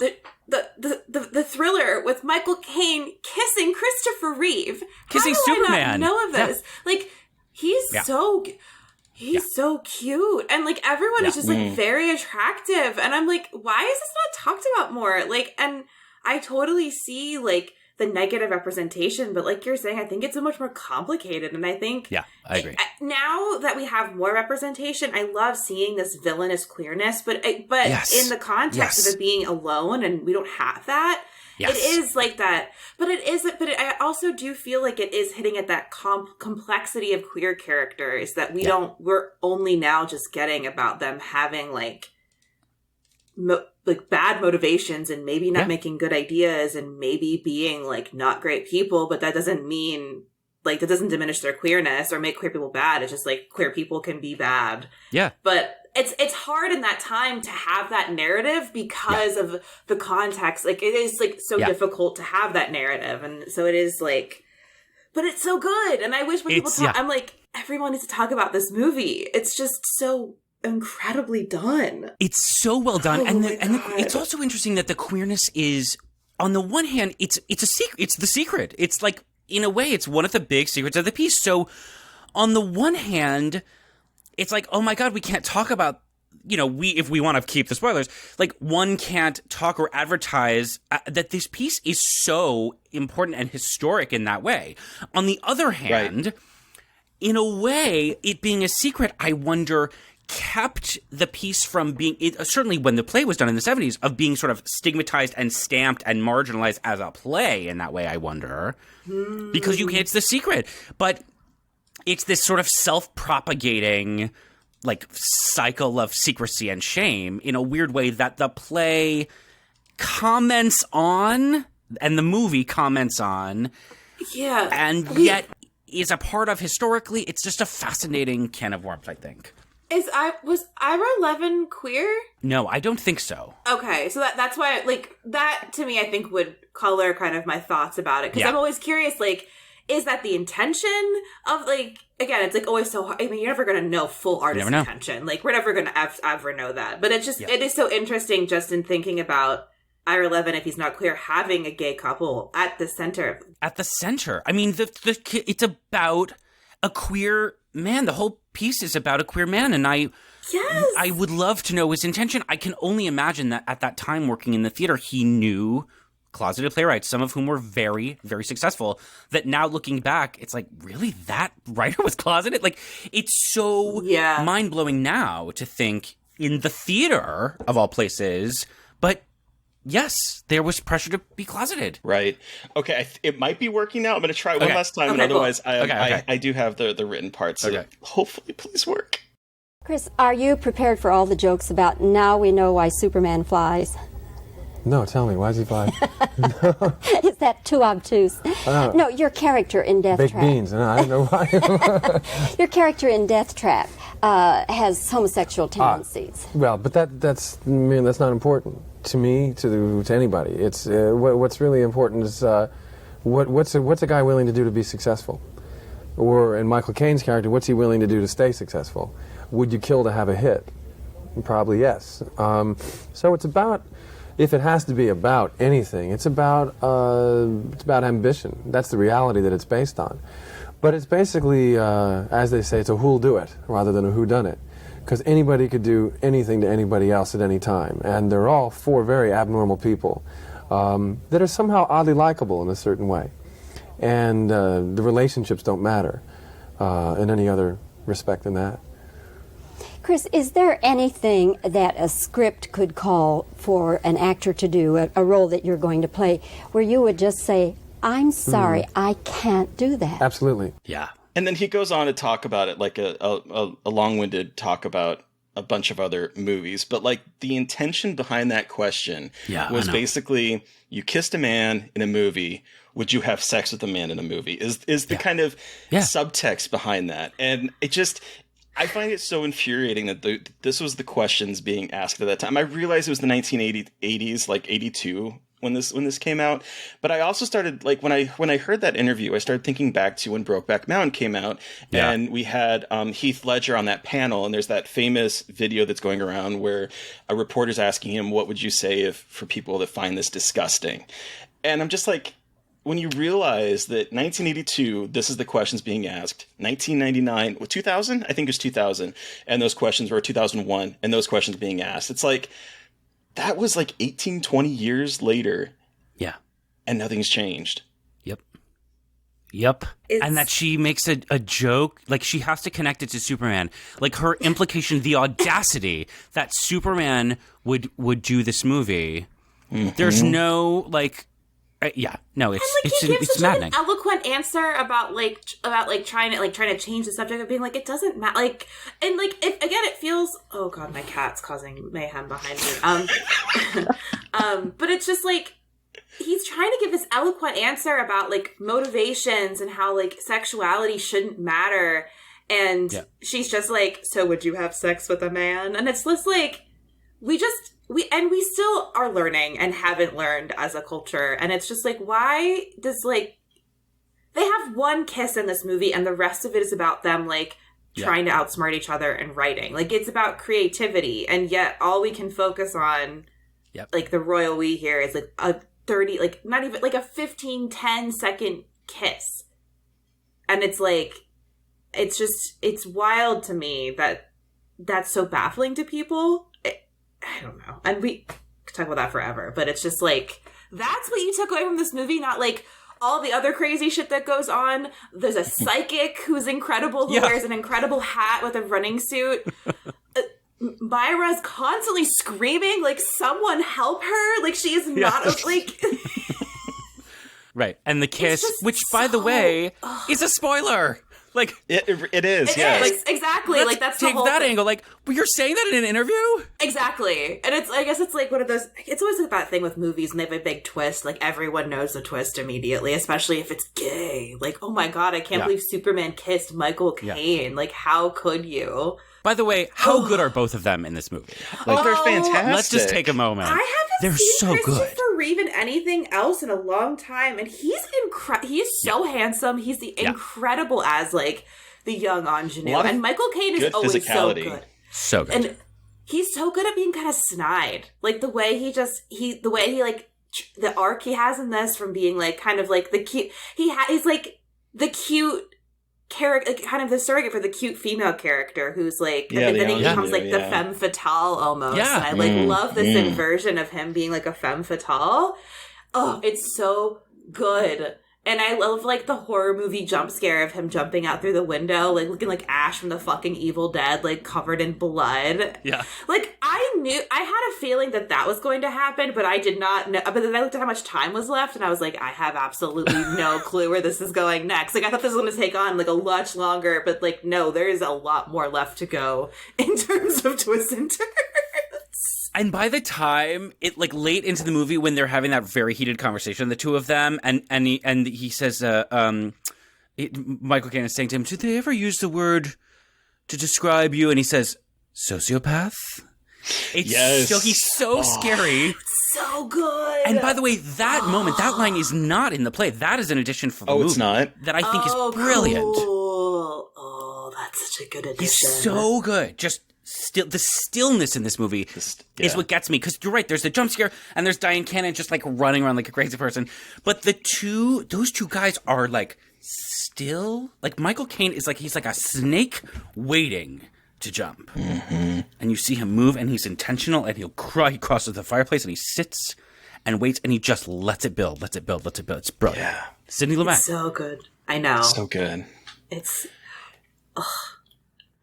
the thriller with Michael Caine kissing Christopher Reeve? Kissing Superman. How do I not know of this? Yeah. Like, he's so cute, and like everyone is just like very attractive, and I'm like, why is this not talked about more? Like, and I totally see like the negative representation, but like you're saying, I think it's so much more complicated, and I think I agree. Now that we have more representation, I love seeing this villainous queerness, but in the context of it being alone, and we don't have that. Yes. It is like that, but I also do feel like it is hitting at that complexity of queer characters that we're only now just getting about them having like bad motivations, and maybe not making good ideas, and maybe being like not great people, but that doesn't mean like that doesn't diminish their queerness or make queer people bad. It's just like queer people can be bad. Yeah. But it's hard in that time to have that narrative because of the context. Like it is like so difficult to have that narrative. And so it is like, but it's so good. And I wish when people talk, I'm like, everyone needs to talk about this movie. It's just so incredibly done. It's so well done. It's also interesting that the queerness is, on the one hand, it's a secret. It's the secret. It's like, in a way, it's one of the big secrets of the piece. So on the one hand, it's like, oh my God, we can't talk about, if we want to keep the spoilers, like one can't talk or advertise that this piece is so important and historic in that way. On the other hand, in a way, it being a secret, I wonder, kept the piece from being, certainly when the play was done in the 70s, of being sort of stigmatized and stamped and marginalized as a play in that way, I wonder. Because it's the secret. But it's this sort of self-propagating like cycle of secrecy and shame in a weird way that the play comments on and the movie comments on. Yeah. And yet is a part of historically. It's just a fascinating can of worms, I think. Was Ira Levin queer? No, I don't think so. Okay, so that's why, like, that to me I think would color kind of my thoughts about it, because I'm always curious, like, is that the intention of, like, again, it's like always so hard. I mean, you're never going to know full artist intention. Like, we're never going to ever know that. But it's just, it is so interesting just in thinking about Ira Levin, if he's not queer, having a gay couple at the center. At the center. I mean, it's about a queer man. The whole piece is about a queer man. And I would love to know his intention. I can only imagine that at that time working in the theater, he knew closeted playwrights, some of whom were very, very successful, that now looking back, it's like, really? That writer was closeted? Like, it's so mind-blowing now to think in the theater, of all places, but yes, there was pressure to be closeted. Right. Okay, it might be working now. I'm going to try one last time, and otherwise I do have the written part, so hopefully please work. Chris, are you prepared for all the jokes about now we know why Superman flies? No, tell me, why does he fly? Is that too obtuse? No, your character in Deathtrap. Baked beans, I don't know why. Your character in Deathtrap has homosexual tendencies. Well, but that's not important to me, to anybody. It's what's really important is what's a guy willing to do to be successful? Or in Michael Caine's character, what's he willing to do to stay successful? Would you kill to have a hit? Probably yes. So it's about. If it has to be about anything, it's about ambition. That's the reality that it's based on. But it's basically, as they say, it's a who'll do it rather than a whodunit. Because anybody could do anything to anybody else at any time. And they're all four very abnormal people that are somehow oddly likable in a certain way. And the relationships don't matter in any other respect than that. Chris, is there anything that a script could call for an actor to do, a role that you're going to play, where you would just say, I'm sorry, I can't do that? Absolutely. Yeah. And then he goes on to talk about it, like a long-winded talk about a bunch of other movies. But like the intention behind that question was basically, you kissed a man in a movie, would you have sex with a man in a movie? Is the kind of subtext behind that. And it just... I find it so infuriating that this was the questions being asked at that time. I realized it was the 1980s, like 82, when this came out. But I also started, like, when I heard that interview, I started thinking back to when Brokeback Mountain came out, and we had Heath Ledger on that panel, and there's that famous video that's going around where a reporter's asking him, what would you say for people that find this disgusting? And I'm just like... When you realize that 1982, this is the questions being asked. 1999, 2000? I think it was 2000. And those questions were 2001, and those questions being asked. It's like, that was like 18, 20 years later. Yeah. And nothing's changed. Yep. And that she makes a joke, like she has to connect it to Superman. Like her implication, the audacity that Superman would do this movie. Mm-hmm. There's no, like... no, it's maddening. Like an eloquent answer about trying to change the subject of being like, it doesn't matter, like, and like it feels, oh god, my cat's causing mayhem behind me. But it's just like he's trying to give this eloquent answer about like motivations and how like sexuality shouldn't matter, and she's just like, so would you have sex with a man? And it's just like we still are learning and haven't learned as a culture. And it's just like, why does like, they have one kiss in this movie and the rest of it is about them like trying to outsmart each other and writing. Like it's about creativity. And yet all we can focus on, like the royal we here is like a 30, like not even like a 15, 10 second kiss. And it's like, it's wild to me that that's so baffling to people. I don't know. And we could talk about that forever, but it's just like, that's what you took away from this movie, not like all the other crazy shit that goes on. There's a psychic who's incredible, who wears an incredible hat with a running suit. Myra's constantly screaming, like, someone help her. Like, she is not, like... Right. And the kiss, which, by the way, is a spoiler. Like it is, yeah. Like, exactly. Like that's the take whole that thing. angle. Like, but you're saying that in an interview? Exactly. And I guess it's like one of those, it's always like that thing with movies and they have a big twist. Like everyone knows the twist immediately, especially if it's gay. Like, oh my God, I can't believe Superman kissed Michael Caine. Yeah. Like, how could you? By the way, how good are both of them in this movie? Like, they're fantastic. Let's just take a moment. I haven't seen Christopher Reeve in anything else in a long time, and he's so handsome. He's the incredible as like the young ingenue, and Michael Caine is always so good. So good, and he's so good at being kind of snide. Like the way he like the arc he has in this from being like kind of like the cute. He's like the cute character, like, kind of the surrogate for the cute female character who's like, and then he becomes like the femme fatale almost. Yeah. And I like love this inversion of him being like a femme fatale. Oh, it's so good. And I love like the horror movie jump scare of him jumping out through the window, like looking like Ash from the fucking Evil Dead, like covered in blood. Yeah. Like I had a feeling that was going to happen, but I did not know. But then I looked at how much time was left and I was like, I have absolutely no clue where this is going next. Like I thought this was going to take on like a much longer, but like, no, there is a lot more left to go in terms of twists and turns. And by the time it like late into the movie when they're having that very heated conversation, the two of them, and he says, Michael Caine is saying to him, "Did they ever use the word to describe you?" And he says, "Sociopath." He's so scary, so good. And by the way, that moment, that line is not in the play. That is an addition for the movie. It's not. That I think is brilliant. Cool. Oh, that's such a good addition. He's so good. Just. The stillness in this movie is what gets me, because you're right, there's the jump scare and there's Diane Cannon just like running around like a crazy person, but those two guys are like still, like Michael Caine is like, he's like a snake waiting to jump, and you see him move and he's intentional and he crosses the fireplace and he sits and waits and he just lets it build. It's brilliant. Sidney Lumet. It's so good. I know. So good. It's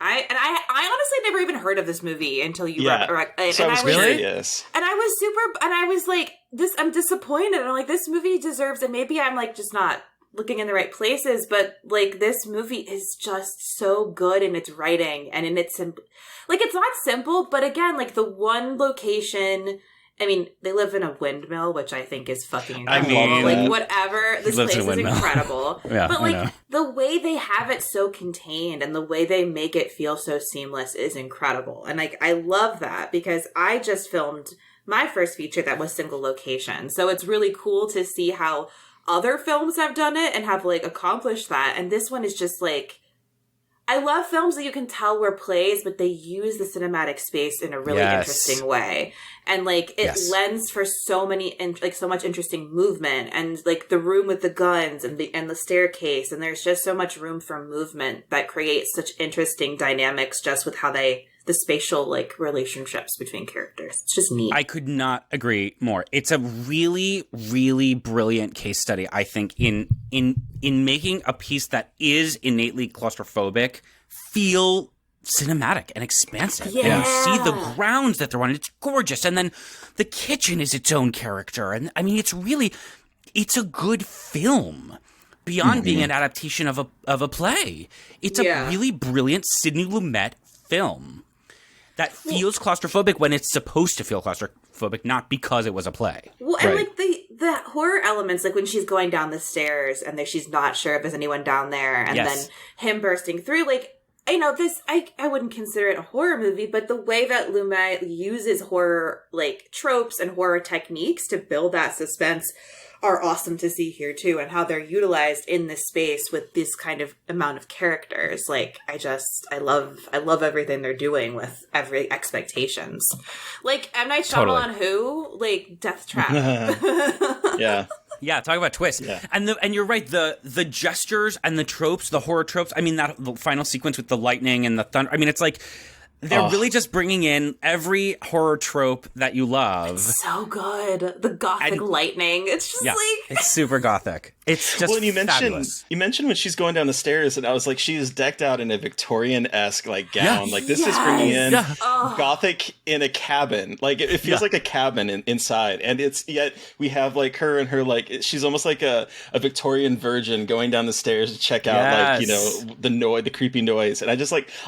I honestly never even heard of this movie until you so I was curious. And I was like, I'm disappointed. And I'm like, this movie deserves, and maybe I'm like just not looking in the right places, but like this movie is just so good in its writing and in its like, it's not simple, but again, like the one location. I mean, they live in a windmill, which I think is fucking incredible. Like, whatever. This place is incredible. But, like, the way they have it so contained and the way they make it feel so seamless is incredible. And, like, I love that because I just filmed my first feature that was single location. So it's really cool to see how other films have done it and have, like, accomplished that. And this one is just, like, I love films that you can tell were plays, but they use the cinematic space in a really interesting way. And, like, it lends for so much interesting movement. And, like, the room with the guns and the staircase. And there's just so much room for movement that creates such interesting dynamics just with how the spatial, like, relationships between characters. It's just neat. I could not agree more. It's a really, really brilliant case study, I think, in making a piece that is innately claustrophobic feel cinematic and expansive. Yeah. And you see the grounds that they're on. It's gorgeous. And then the kitchen is its own character. And I mean, it's a good film. Beyond being an adaptation of a play. It's a really brilliant Sidney Lumet film that feels claustrophobic when it's supposed to feel claustrophobic, not because it was a play. Well, and like the horror elements, like when she's going down the stairs and she's not sure if there's anyone down there, and then him bursting through, like, I know this, I wouldn't consider it a horror movie, but the way that Lumet uses horror, like, tropes and horror techniques to build that suspense are awesome to see here too, and how they're utilized in this space with this kind of amount of characters. Like, I love everything they're doing with every expectations. Like, M. Night Shyamalan, who? Like, Deathtrap. Yeah, talk about twists. Yeah. And you're right, the gestures and the tropes, the horror tropes, I mean, the final sequence with the lightning and the thunder, I mean, it's like, They're really just bringing in every horror trope that you love. It's so good. The gothic lightning. It's just it's super gothic. It's just fabulous. You mentioned when she's going down the stairs, and I was like, she is decked out in a Victorian-esque like gown. Like this is bringing in gothic in a cabin. Like it feels like a cabin inside, and yet we have like her and her like she's almost like a Victorian virgin going down the stairs to check out like the creepy noise. And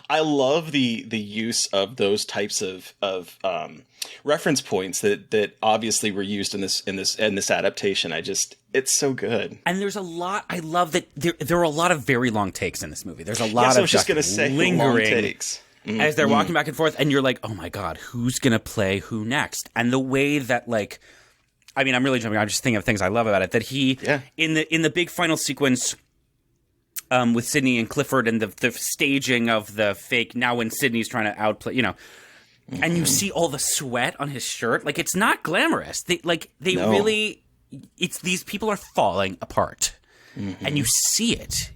I love the use of those types of reference points that obviously were used in this adaptation. It's so good. And there's a lot. I love that there are a lot of very long takes in this movie. There's a lot of I was just gonna say lingering long takes as they're walking back and forth, and you're like, oh my god, who's gonna play who next? And the way that like, I mean, I'm really jumping. I'm just thinking of things I love about it. That he in the big final sequence. With Sydney and Clifford and the staging of the fake. Now when Sydney's trying to outplay, and you see all the sweat on his shirt. Like it's not glamorous. Really. It's these people are falling apart, and you see it.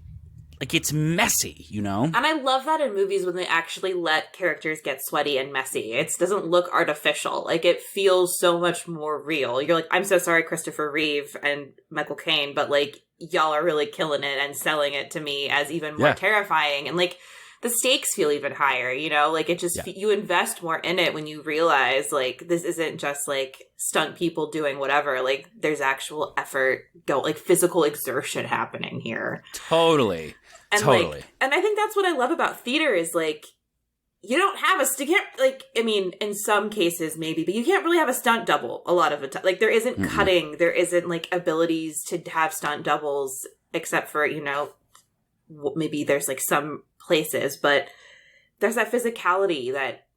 Like it's messy, And I love that in movies when they actually let characters get sweaty and messy. It doesn't look artificial. Like it feels so much more real. You're like, I'm so sorry, Christopher Reeve and Michael Caine, but like y'all are really killing it and selling it to me as even more terrifying. And like the stakes feel even higher, like it just, you invest more in it when you realize like this isn't just like stunt people doing whatever, like there's actual effort, like physical exertion happening here. Totally. And totally. And I think that's what I love about theater is like, you don't have in some cases maybe, but you can't really have a stunt double a lot of the time. Like there isn't cutting, there isn't like abilities to have stunt doubles except for, maybe there's like some places, but there's that physicality that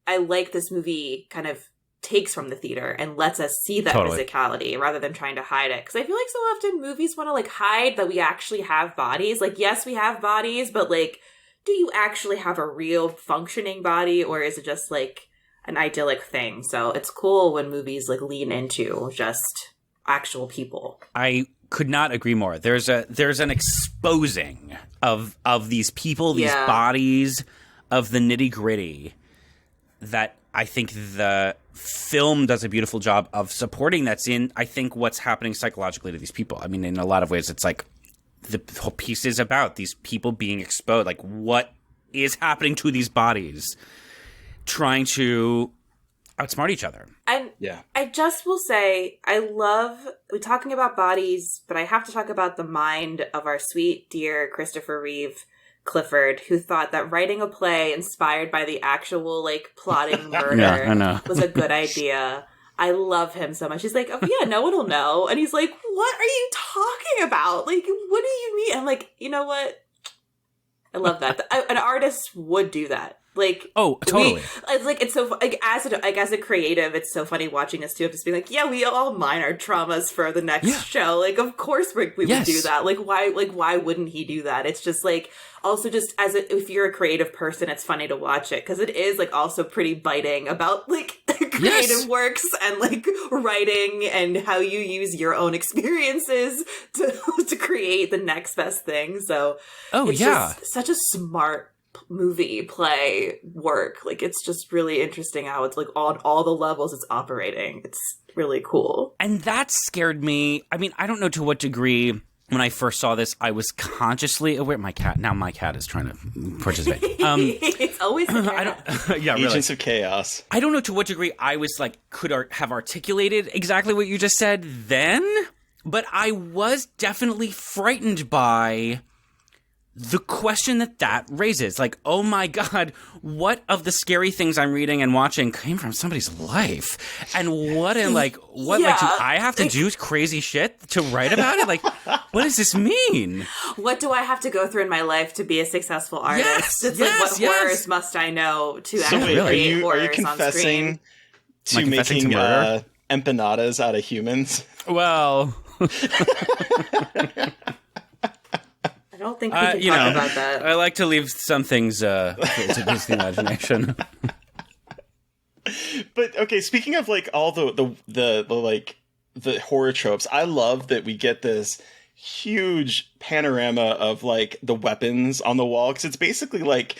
I like this movie kind of takes from the theater and lets us see that physicality rather than trying to hide it. Because I feel like so often movies want to like hide that we actually have bodies. Like, yes, we have bodies, but like, do you actually have a real functioning body, or is it just like an idyllic thing? So it's cool when movies like lean into just actual people. I could not agree more. There's an exposing of these people, these bodies, of the nitty gritty that I think the film does a beautiful job of supporting. That's in, I think, what's happening psychologically to these people. I mean, in a lot of ways, it's like the whole piece is about these people being exposed. Like, what is happening to these bodies trying to outsmart each other? And I just will say, we're talking about bodies, but I have to talk about the mind of our sweet, dear Christopher Reeve Clifford, who thought that writing a play inspired by the actual, like, plotting murder was a good idea. I love him so much. He's like, oh, yeah, no one will know. And he's like, what are you talking about? Like, what do you mean? I'm like, you know what? I love that. An artist would do that. Like, oh, totally. It's so like as a creative, it's so funny watching us too. Of just being like, yeah, we all mine our traumas for the next show. Like, of course we would do that. Like, why wouldn't he do that? It's just like, also just if you're a creative person, it's funny to watch it because it is like also pretty biting about like creative works and like writing and how you use your own experiences to create the next best thing. So, it's just such a smart play work. Like, it's just really interesting how it's like on all the levels it's operating. It's really cool. And that scared me. I mean, I don't know to what degree when I first saw this I was consciously aware. My cat is trying to participate. It's always the cat. Agents of Chaos. I don't know to what degree I was like could have articulated exactly what you just said then, but I was definitely frightened by the question that raises. Like, oh my God, what of the scary things I'm reading and watching came from somebody's life? And do I have to do crazy shit to write about it? Like, what does this mean? What do I have to go through in my life to be a successful artist? What horrors must I know to actually create horrors on screen? Are you confessing to making empanadas out of humans? Well... I don't think we can talk about that. I like to leave some things to the imagination. But okay, speaking of like all the horror tropes, I love that we get this huge panorama of like the weapons on the wall, because it's basically like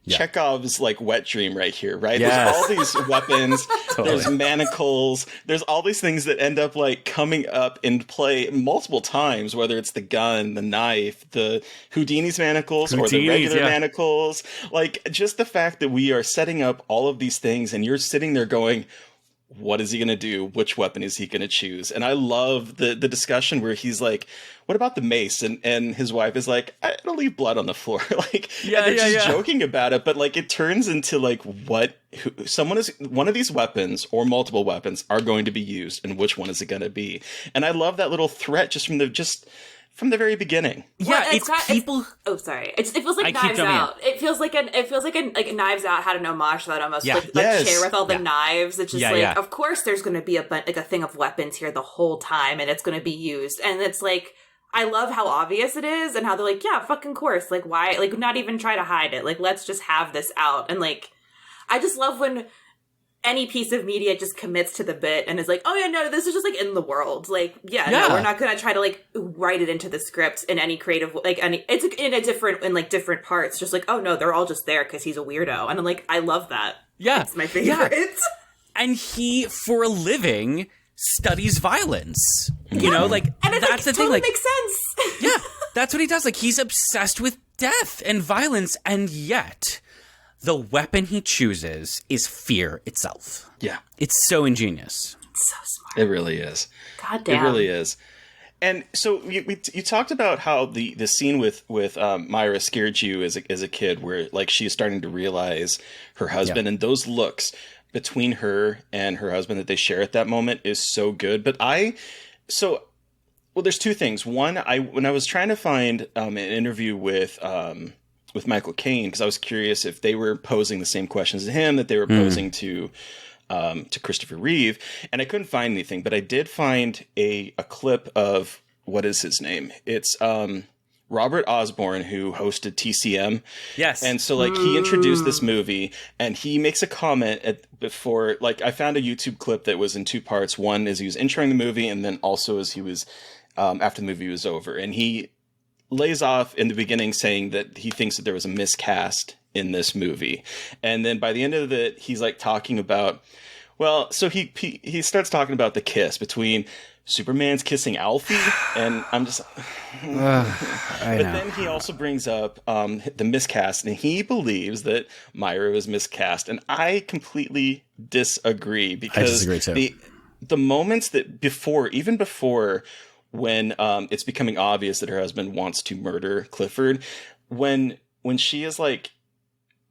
Chekhov's like wet dream right here, right? Yes. There's all these weapons, Totally. there's manacles, there's all these things that end up like coming up in play multiple times, whether it's the gun, the knife, the Houdini's manacles or the regular manacles. Like just the fact that we are setting up all of these things and you're sitting there going, what is he going to do? Which weapon is he going to choose? And I love the discussion where he's like, what about the mace? And his wife is like, it'll leave blood on the floor. Like, yeah, they're just joking about it. But like, it turns into like one of these weapons or multiple weapons are going to be used and which one is it going to be? And I love that little threat from the very beginning. Yeah, it's people. Sorry. It feels like Knives Out. It feels like a Knives Out had an homage to that almost. Yeah. Like chair with all the knives. It's just of course there's going to be a thing of weapons here the whole time, and it's going to be used. And it's like, I love how obvious it is, and how they're like, yeah, fucking course. Like, why? Like, not even try to hide it. Like, let's just have this out. And like, I just love when any piece of media just commits to the bit and is like, oh yeah, no, this is just like in the world. Like, no, we're not going to try to like write it into the script in any creative, like it's in different parts. Just like, oh no, they're all just there because he's a weirdo. And I'm like, I love that. Yeah. It's my favorite. Yeah. And he, for a living, studies violence. You know, like, and it's that's like, the totally thing. Like, makes sense. Yeah, that's what he does. Like, he's obsessed with death and violence, and yet the weapon he chooses is fear itself. Yeah. It's so ingenious. It's so smart. It really is. God damn. It really is. And so you talked about how the scene with Myra scared you as a kid, where like she's starting to realize her husband, and those looks between her and her husband that they share at that moment is so good. But there's two things. One, when I was trying to find an interview with Michael Caine, because I was curious if they were posing the same questions to him that they were posing to Christopher Reeve, and I couldn't find anything. But I did find a clip of, what is his name? It's Robert Osborne, who hosted TCM. Yes. And so like he introduced this movie, and he makes a comment before, like, I found a YouTube clip that was in two parts. One is he was introing the movie, and then also as he was after the movie was over, and he lays off in the beginning saying that he thinks that there was a miscast in this movie. And then by the end of it, he's like talking about, well, so he starts talking about the kiss between Superman's kissing Alfie, and I'm just then he also brings up the miscast, and he believes that Myra was miscast, and I completely disagree, because I disagree too. The moments that before when it's becoming obvious that her husband wants to murder Clifford, when she is like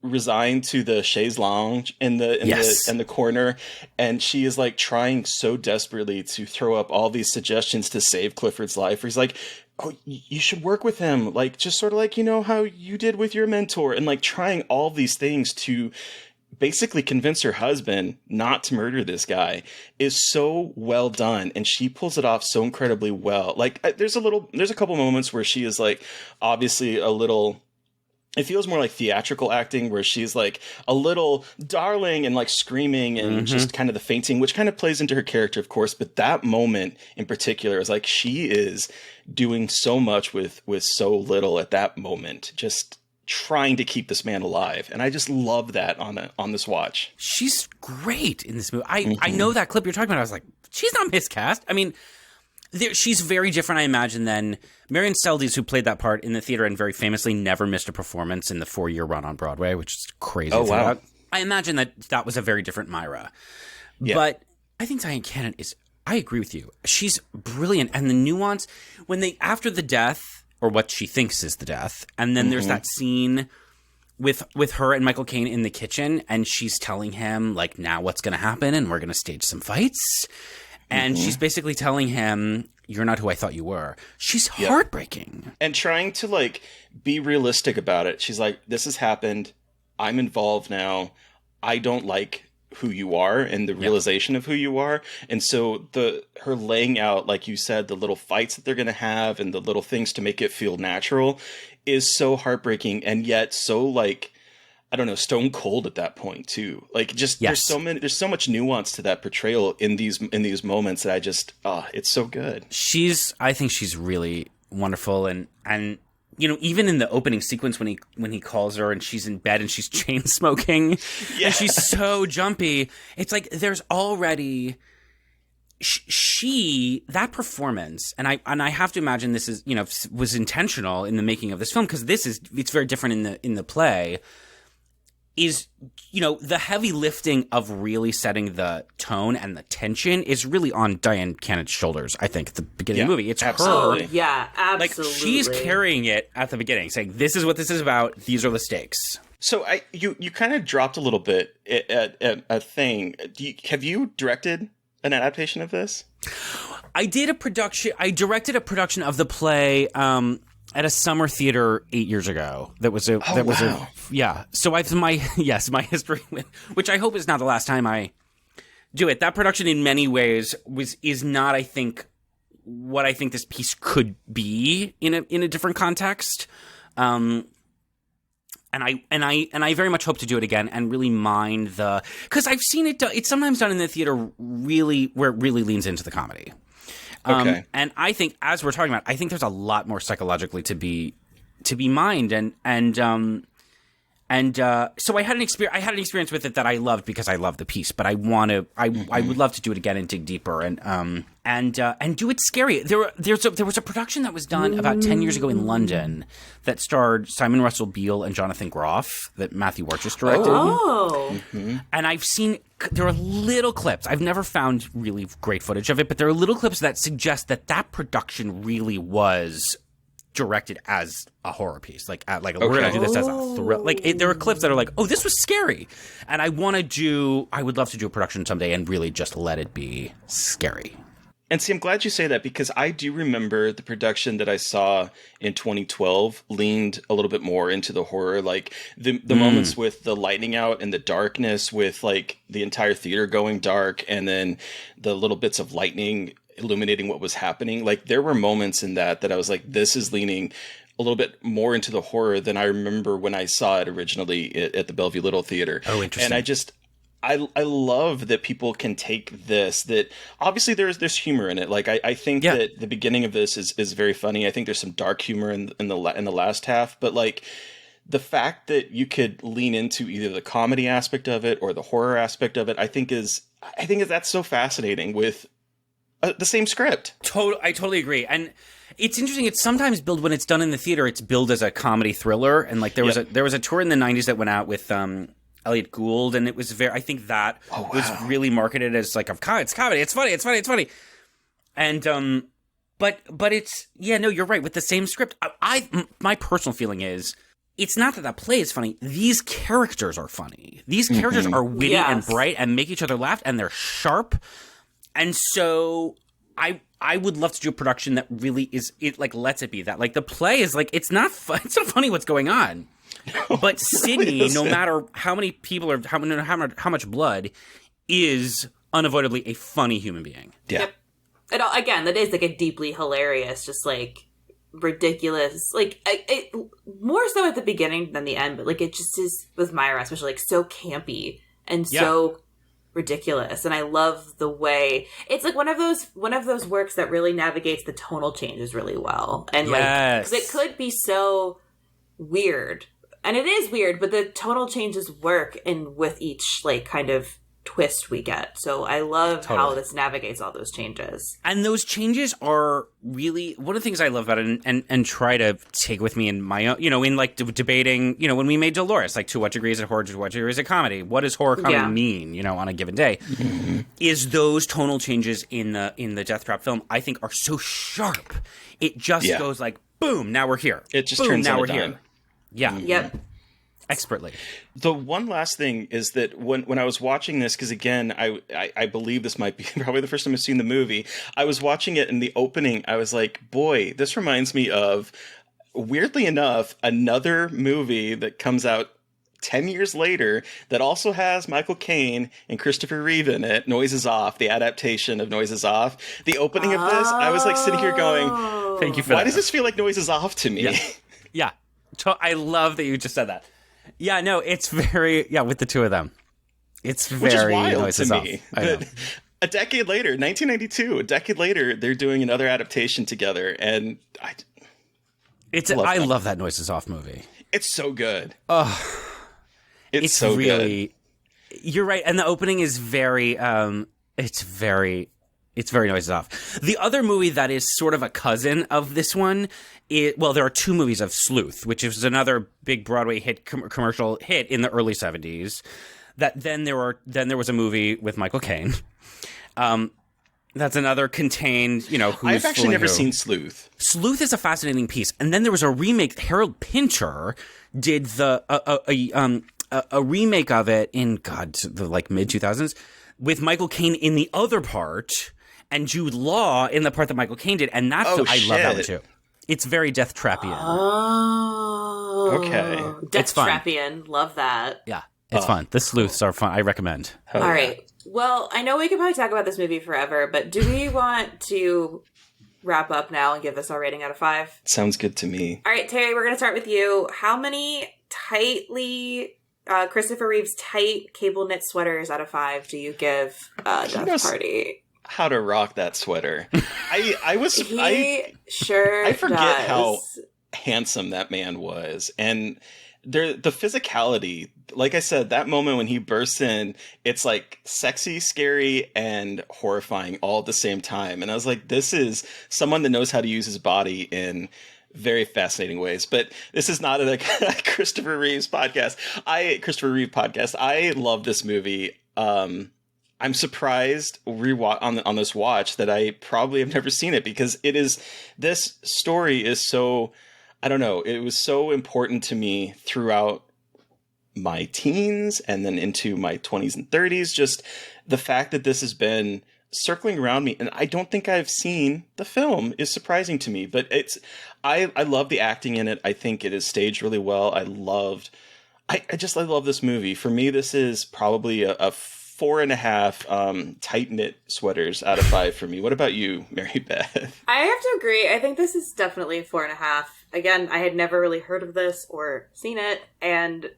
resigned to the chaise lounge in the corner, and she is like trying so desperately to throw up all these suggestions to save Clifford's life, where he's like, oh, you should work with him, like just sort of like, you know, how you did with your mentor, and like trying all these things to basically convince her husband not to murder this guy, is so well done, and she pulls it off so incredibly well. Like there's a couple moments where she is like obviously a little, it feels more like theatrical acting, where she's like a little darling and like screaming and just kind of the fainting, which kind of plays into her character, of course. But that moment in particular is like, she is doing so much with so little at that moment, just trying to keep this man alive. And I just love that on this watch. She's great in this movie. I know that clip you're talking about. I was like, she's not miscast. I mean, she's very different, I imagine, than Marion Seldes, who played that part in the theater and very famously never missed a performance in the 4-year run on Broadway, which is crazy. Oh, wow. I imagine that was a very different Myra. Yeah. But I think Diane Cannon I agree with you. She's brilliant. And the nuance, after the death, or what she thinks is the death, and then there's that scene with her and Michael Caine in the kitchen, and she's telling him, like, now what's going to happen, and we're going to stage some fights. And she's basically telling him, you're not who I thought you were. She's heartbreaking. And trying to, like, be realistic about it. She's like, this has happened. I'm involved now. I don't like who you are and the realization of who you are. And so her laying out, like you said, the little fights that they're going to have and the little things to make it feel natural is so heartbreaking, and yet so, like, I don't know, stone cold at that point too. Like, just there's so much nuance to that portrayal in these moments that I just it's so good. I think she's really wonderful, and even in the opening sequence when he calls her and she's in bed and she's chain smoking and she's so jumpy, it's like there's already that performance, and I have to imagine this is was intentional in the making of this film, because it's very different in the play. Is the heavy lifting of really setting the tone and the tension is really on Diane Canon's shoulders. I think at the beginning of the movie, it's absolutely. her. Yeah, absolutely. Like she's carrying it at the beginning, saying, "This is what this is about. These are the stakes." So you kind of dropped a little bit at a thing. Have you directed an adaptation of this? I directed a production of the play at a summer theater 8 years ago. So I've my history with, which I hope is not the last time I do it. That production in many ways is not, I think, what I think this piece could be in a different context. And I very much hope to do it again and really mind because I've seen it done. It's sometimes done in the theater really where it really leans into the comedy. Okay. And I think, as we're talking about, I think there's a lot more psychologically to be mined, so I had an experience with it that I loved because I love the piece, but I would love to do it again and dig deeper and do it scary. There was a production that was done about 10 years ago in London that starred Simon Russell Beale and Jonathan Groff that Matthew Warchus directed. Oh. And I've seen, there are little clips. I've never found really great footage of it, but there are little clips that suggest that production really was directed as a horror piece. We're gonna do this as a thrill. There are clips that are like, oh, this was scary, and I would love to do a production someday and really just let it be scary. And see, I'm glad you say that, because I do remember the production that I saw in 2012 leaned a little bit more into the horror, like the moments with the lightning out and the darkness, with like the entire theater going dark, and then the little bits of lightning illuminating what was happening. Like there were moments in that I was like, this is leaning a little bit more into the horror than I remember when I saw it originally at the Bellevue Little Theater. Oh, interesting. And I love that people can take this, that obviously there's humor in it. Like I think that the beginning of this is very funny. I think there's some dark humor in the last half, but like the fact that you could lean into either the comedy aspect of it or the horror aspect of it, I think that's so fascinating with the same script. I totally agree. And it's interesting. It's sometimes billed, when it's done in the theater, it's billed as a comedy thriller. And like there was a tour in the 90s that went out with Elliot Gould, and it was I think that was really marketed as like it's comedy. It's funny. And but it's you're right, with the same script. My personal feeling is, it's not that play is funny. These characters are funny. These characters are witty and bright and make each other laugh, and they're sharp. And so I would love to do a production that really lets it be that. Like the play is like, it's not funny what's going on. But Sydney, really, no matter how many people are, how much blood, is unavoidably a funny human being. Yeah. Yep. And again, that is like a deeply hilarious, just like ridiculous, like it, more so at the beginning than the end, but like it just is with Myra, especially, like so campy and so ridiculous. And I love the way it's like one of those works that really navigates the tonal changes really well, and like, because it could be so weird, and it is weird, but the tonal changes work in with each like kind of twist we get. So I love how this navigates all those changes. And those changes are really one of the things I love about it, and try to take with me in my own, in like debating, when we made Dolores, like to what degree is it horror, to what degree is it comedy? What does horror comedy mean, on a given day? Is those tonal changes in the Deathtrap film, I think, are so sharp. It just goes like, boom, now we're here. It just boom, turns now on a we're dime. here. Yeah. Yep. Expertly. The one last thing is that when I was watching this, because again, I believe this might be probably the first time I've seen the movie, I was watching it in the opening, I was like, boy, this reminds me of, weirdly enough, another movie that comes out 10 years later that also has Michael Caine and Christopher Reeve in it, Noises Off, the adaptation of Noises Off. The opening of this, I was like sitting here going, thank you for why does this feel like Noises Off to me? Yeah. I love that you just said that. Yeah, no, it's very, with the two of them. It's very, which is wild Noises to me. That a decade later, 1992, they're doing another adaptation together. And I love that Noises Off movie. It's so good. Oh, it's so really good. You're right, and the opening is very it's very Noises Off. The other movie that is sort of a cousin of this one, there are two movies of Sleuth, which is another big Broadway hit, commercial hit in the early 70s. That then there was a movie with Michael Caine. That's another contained, who's I've actually never seen Sleuth. Sleuth is a fascinating piece, and then there was a remake. Harold Pinter did a remake of it in the mid 2000s with Michael Caine in the other part and Jude Law in the part that Michael Caine did, and I love that one too. It's very Deathtrapian. Oh, okay, Deathtrapian. Love that. Yeah, it's fun. The Sleuths are fun. I recommend. All right. Well, I know we could probably talk about this movie forever, but do we want to wrap up now and give this our rating out of 5? Sounds good to me. All right, Terry, we're going to start with you. How many Christopher Reeve's tight cable knit sweaters out of 5 do you give Death Party? How to rock that sweater. I forget how handsome that man was. And the physicality, like I said, that moment when he bursts in, it's like sexy, scary, and horrifying all at the same time. And I was like, this is someone that knows how to use his body in very fascinating ways. But this is not a Christopher Reeve podcast. I love this movie. I'm surprised on this watch that I probably have never seen it, because this story is so, I don't know, it was so important to me throughout my teens and then into my 20s and 30s. Just the fact that this has been circling around me, and I don't think I've seen the film, is surprising to me. But I love the acting in it. I think it is staged really well. I love this movie. For me, this is probably a 4.5 tight knit sweaters out of 5 for me. What about you, Mary Beth? I have to agree. I think this is definitely 4.5. Again, I had never really heard of this or seen it, and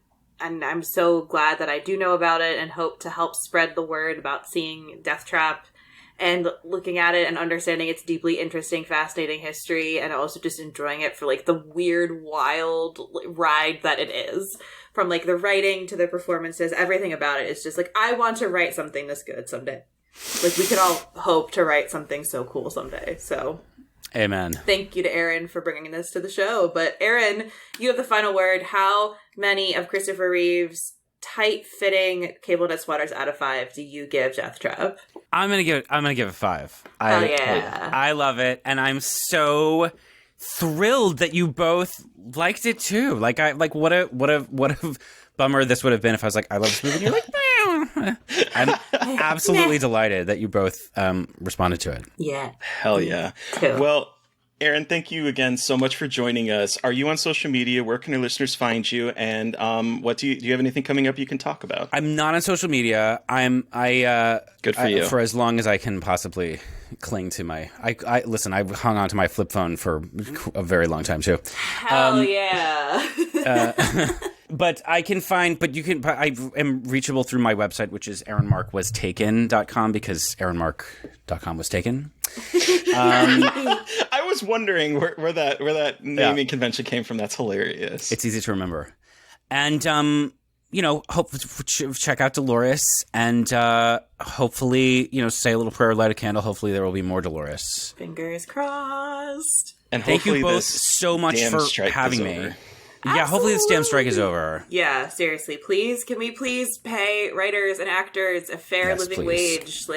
I'm so glad that I do know about it and hope to help spread the word about seeing Deathtrap and looking at it and understanding its deeply interesting, fascinating history, and also just enjoying it for the weird, wild ride that it is. From the writing to the performances, everything about it is just I want to write something this good someday. We could all hope to write something so cool someday. So, amen. Thank you to Aaron for bringing this to the show. But Aaron, you have the final word. How many of Christopher Reeve's tight-fitting cable knit sweaters out of 5 do you give Deathtrap? I'm gonna give it 5. I love it, and I'm so thrilled that you both liked it too. What a bummer this would have been if I was I love this movie, and you're nah. I'm absolutely delighted that you both responded to it. Yeah. Hell yeah. Cool. Well, Aaron, thank you again so much for joining us. Are you on social media? Where can our listeners find you? And what do you have anything coming up you can talk about? I'm not on social media. Good for you. For as long as I can possibly cling to my. Listen. I've hung on to my flip phone for a very long time too. Hell yeah. But I am reachable through my website, which is aaronmarkwwastaken.com, because aaronmark.com was taken. I was wondering where that naming convention came from. That's hilarious. It's easy to remember. And, hope check out Dolores, and hopefully, say a little prayer, light a candle. Hopefully there will be more Dolores. Fingers crossed. And thank you both so much for having me. Absolutely. Yeah, hopefully this damn strike is over. Yeah, seriously. Can we please pay writers and actors a fair living wage?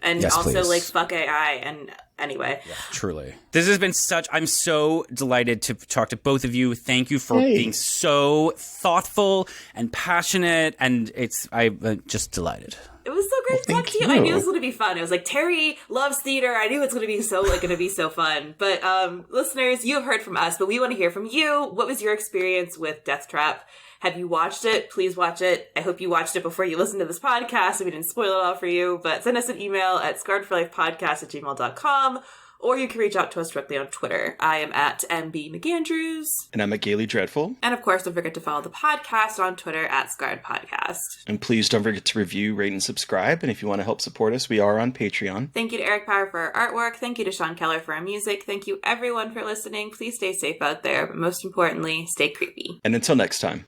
And also, fuck AI. And anyway. Yeah, truly. This has been I'm so delighted to talk to both of you. Thank you for being so thoughtful and passionate. And I'm just delighted. It was so great to talk to you. I knew it was going to be fun. It was Terry loves theater. I knew it's going to be so fun. But listeners, you have heard from us, but we want to hear from you. What was your experience with Deathtrap? Have you watched it? Please watch it. I hope you watched it before you listened to this podcast, so we didn't spoil it all for you. But send us an email at scarredforlifepodcast@gmail.com, or you can reach out to us directly on Twitter. I am at MB McAndrews. And I'm at Gaily Dreadful. And of course, don't forget to follow the podcast on Twitter at Scarred Podcast. And please don't forget to review, rate, and subscribe. And if you want to help support us, we are on Patreon. Thank you to Eric Power for our artwork. Thank you to Sean Keller for our music. Thank you everyone for listening. Please stay safe out there, but most importantly, stay creepy. And until next time.